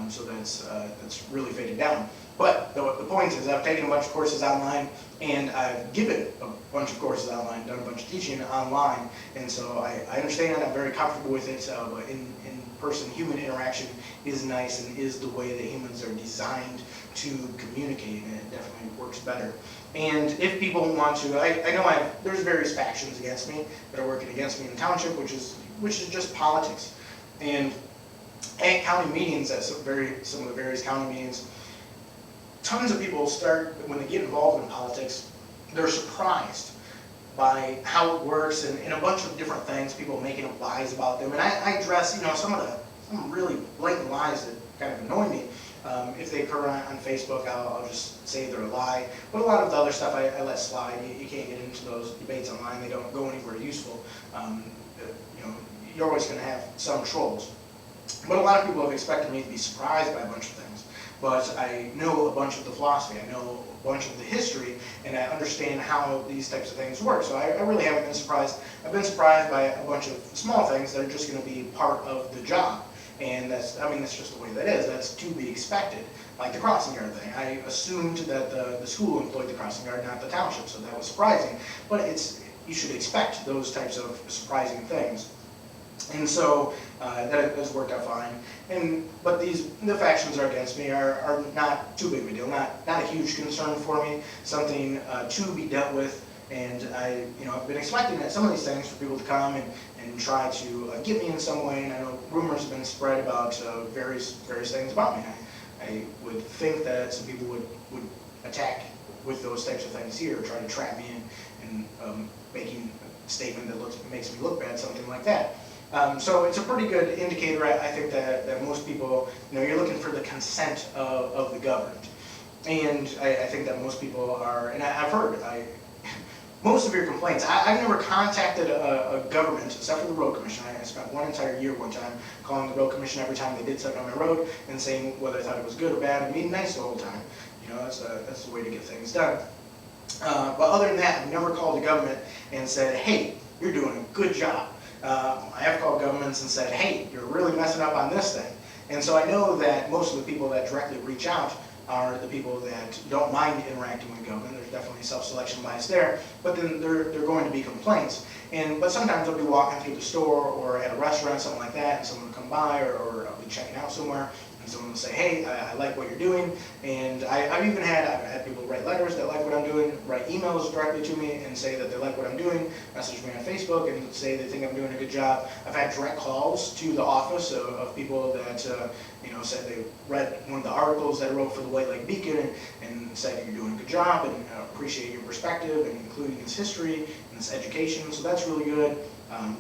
So that's really faded down. But the point is, I've taken a bunch of courses online, and I've given a bunch of courses online, done a bunch of teaching online, and so I understand. I'm very comfortable with it. But in-person human interaction is nice and is the way that humans are designed to communicate, and it definitely works better. And if people want to, I know there's various factions against me that are working against me in the township, which is just politics. And at county meetings, at some of the various county meetings, tons of people when they get involved in politics, they're surprised by how it works, and a bunch of different things, people making up lies about them. And I address, some really blatant lies that kind of annoy me. If they occur on Facebook, I'll just say they're a lie. But a lot of the other stuff I let slide. You can't get into those debates online. They don't go anywhere useful. You're always going to have some trolls. But a lot of people have expected me to be surprised by a bunch of things. But I know a bunch of the philosophy. I know a bunch of the history, and I understand how these types of things work. So I really haven't been surprised. I've been surprised by a bunch of small things that are just going to be part of the job. And that's just the way that is. That's to be expected. Like the crossing guard thing. I assumed that the school employed the crossing guard, not the township, so that was surprising. But you should expect those types of surprising things. And so that has worked out fine. But the factions are against me are not too big of a deal, not a huge concern for me, something to be dealt with. And I've been expecting that some of these things for people to come and try to get me in some way. And I know rumors have been spread about various things about me. I would think that some people would attack with those types of things here, try to trap me in making a statement that makes me look bad, something like that. So it's a pretty good indicator, I think, that most people, you're looking for the consent of the governed. And I think that most people are, and I've heard, most of your complaints, I've never contacted a government, except for the road commission. I spent one entire year one time calling the road commission every time they did something on my road and saying whether I thought it was good or bad, and being nice the whole time. That's the way to get things done. But other than that, I've never called the government and said, hey, you're doing a good job. I have called governments and said, hey, you're really messing up on this thing. And so I know that most of the people that directly reach out are the people that don't mind interacting with government. There's definitely self-selection bias there, but then there are going to be complaints. But sometimes I'll be walking through the store or at a restaurant, something like that, and someone will come by, or I'll be checking out somewhere, and someone will say, hey, I like what you're doing. And I've had people write letters that like what I'm doing, write emails directly to me and say that they like what I'm doing, message me on Facebook and say they think I'm doing a good job. I've had direct calls to the office of people that said they read one of the articles that I wrote for the White Lake Beacon and said you're doing a good job and appreciate your perspective and including this history and this education. So that's really good.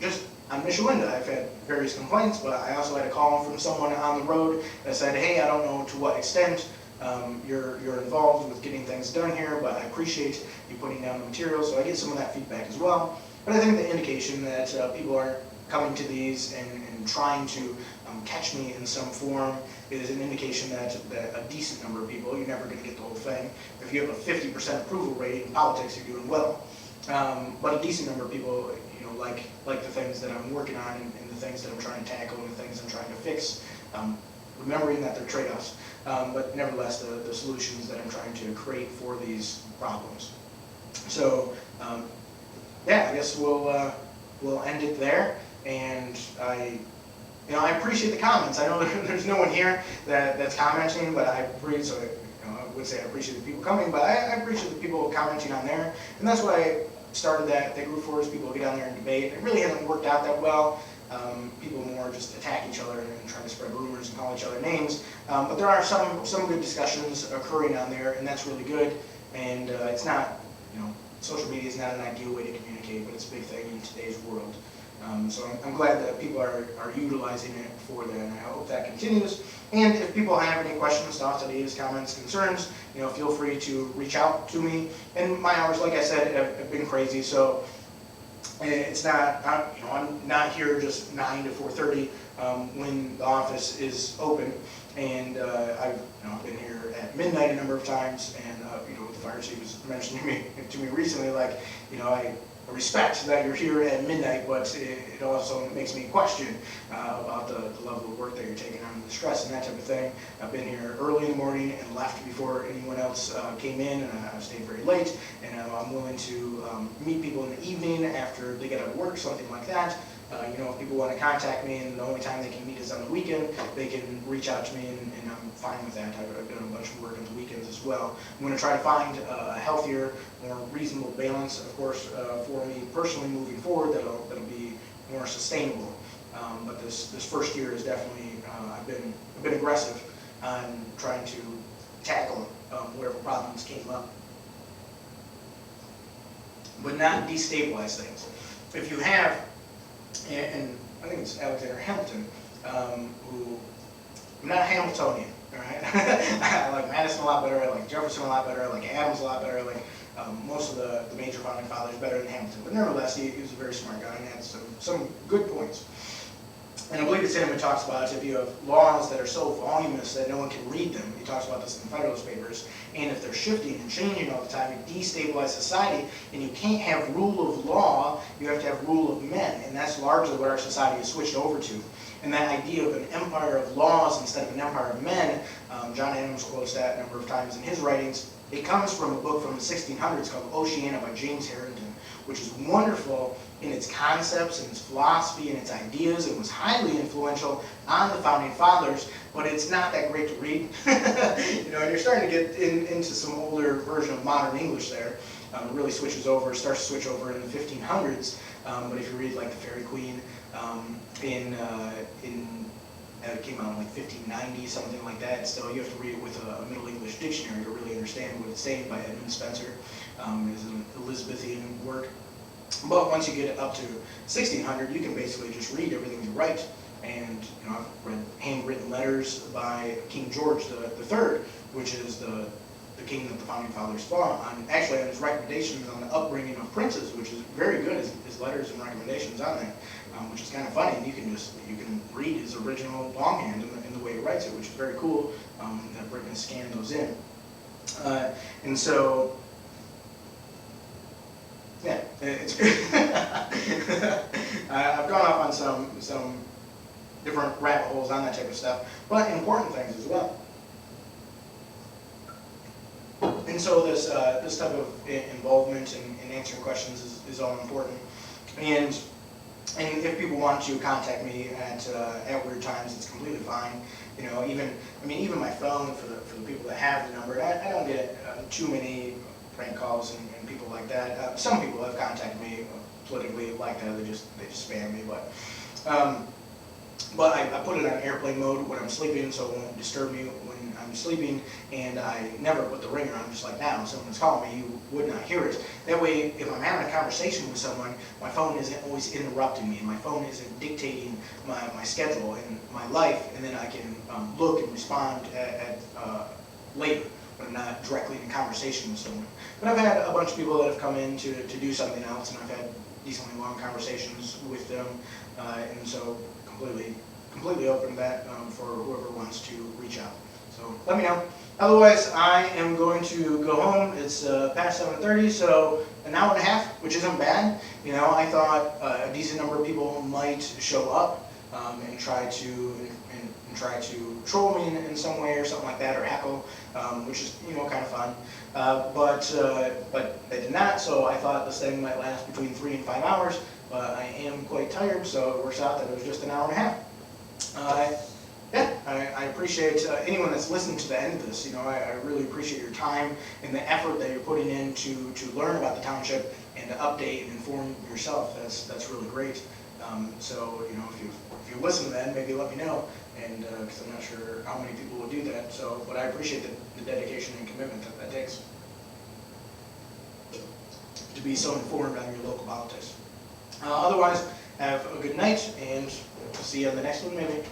Just on Michelinda, I've had various complaints, but I also had a call from someone on the road that said, hey, I don't know to what extent you're involved with getting things done here, but I appreciate you putting down the material. So I get some of that feedback as well. But I think the indication that people are coming to these and trying to catch me in some form is an indication that a decent number of people, you're never going to get the whole thing. If you have a 50% approval rate in politics, you're doing well. But a decent number of people, like the things that I'm working on and the things that I'm trying to tackle and the things I'm trying to fix, remembering that they're trade-offs, but nevertheless the solutions that I'm trying to create for these problems. So yeah, I guess we'll end it there. And I appreciate the comments. I know there's no one here that's commenting, but I would say I appreciate the people coming, but I appreciate the people commenting on there, and that's why I started that group for us. People get on there and debate. It really hasn't worked out that well. People more just attack each other and try to spread rumors and call each other names. But there are some good discussions occurring on there, and that's really good. And it's not, social media is not an ideal way to communicate, but it's a big thing in today's world. So I'm glad that people are utilizing it for that, and I hope that continues. And if people have any questions, thoughts, ideas, comments, concerns, feel free to reach out to me. And my hours, like I said, have been crazy, so it's not, I'm not here just 9 to 4:30 when the office is open. And I've been here at midnight a number of times, and the fire chief was mentioning to me recently, like, I respect that you're here at midnight, but it also makes me question about the level of work that you're taking on, the stress and that type of thing. I've been here early in the morning and left before anyone else came in, and I've stayed very late, and I'm willing to meet people in the evening after they get out of work, something like that. If people want to contact me and the only time they can meet is on the weekend, they can reach out to me, and I'm fine with that. I've done a bunch of work on the weekends as well. I'm going to try to find a healthier, more reasonable balance, of course, for me personally moving forward that'll be more sustainable. But this first year is definitely, I've been aggressive on trying to tackle whatever problems came up, but not destabilize things. If you have, and I think it's Alexander Hamilton, who, I'm not a Hamiltonian, all right? I like Madison a lot better, I like Jefferson a lot better, I like Adams a lot better, I like most of the major founding fathers better than Hamilton. But nevertheless, he was a very smart guy and had some good points. And I believe it's in him, it talks about if you have laws that are so voluminous that no one can read them, he talks about this in the Federalist Papers, and if they're shifting and changing all the time, you destabilize society, and you can't have rule of law, you have to have rule of men, and that's largely what our society has switched over to. And that idea of an empire of laws instead of an empire of men, John Adams quotes that a number of times in his writings. It comes from a book from the 1600s called Oceana by James Harrington, which is wonderful in its concepts and its philosophy and its ideas. It was highly influential on the founding fathers, but it's not that great to read. And you're starting to get into some older version of modern English there. It really switches over, starts to switch over in the 1500s. But if you read like The Faerie Queene, it came out in like 1590, something like that. Still, you have to read it with a Middle English dictionary to really understand what it's saying, by Edmund Spenser. It's an Elizabethan work. But once you get up to 1600, you can basically just read everything you write. And I've read handwritten letters by King George III, which is the king that the founding fathers fought on. Actually, on his recommendations on the upbringing of princes, which is very good. His letters and recommendations on that, which is kind of funny. And you can read his original longhand in the way he writes it, which is very cool. That Britain has scanned those in, and so. Yeah, it's good. I've gone off on some different rabbit holes on that type of stuff, but important things as well. And so this type of involvement and answering questions is all important. And if people want to contact me at weird times, it's completely fine. You know, even my phone for the people that have the number, I don't get too many prank calls and people like that. Some people have contacted me politically like that. They just spam me, but I put it on airplane mode when I'm sleeping, so it won't disturb me when I'm sleeping, and I never put the ringer on, just like now. If someone's calling me, you would not hear it. That way, if I'm having a conversation with someone, my phone isn't always interrupting me, and my phone isn't dictating my schedule and my life, and then I can look and respond at later when I'm not directly in conversation with someone. But I've had a bunch of people that have come in to do something else, and I've had decently long conversations with them, and so completely open to that for whoever wants to reach out. So let me know. Otherwise, I am going to go home. It's past 7:30, so an hour and a half, which isn't bad. You know, I thought a decent number of people might show up and try to troll me in some way or something like that, or heckle, which is, you know, kind of fun. But they did not, so I thought this thing might last between 3 and 5 hours. But I am quite tired, so it works out that it was just an hour and a half. Yeah, I appreciate anyone that's listened to the end of this. You know, I really appreciate your time and the effort that you're putting in to learn about the township and to update and inform yourself. That's really great. So, you know, if you listen to that, maybe let me know, and because I'm not sure how many people will do that. So, but I appreciate the dedication and commitment that takes to be so informed on your local politics. Otherwise, have a good night, and see you on the next one, maybe.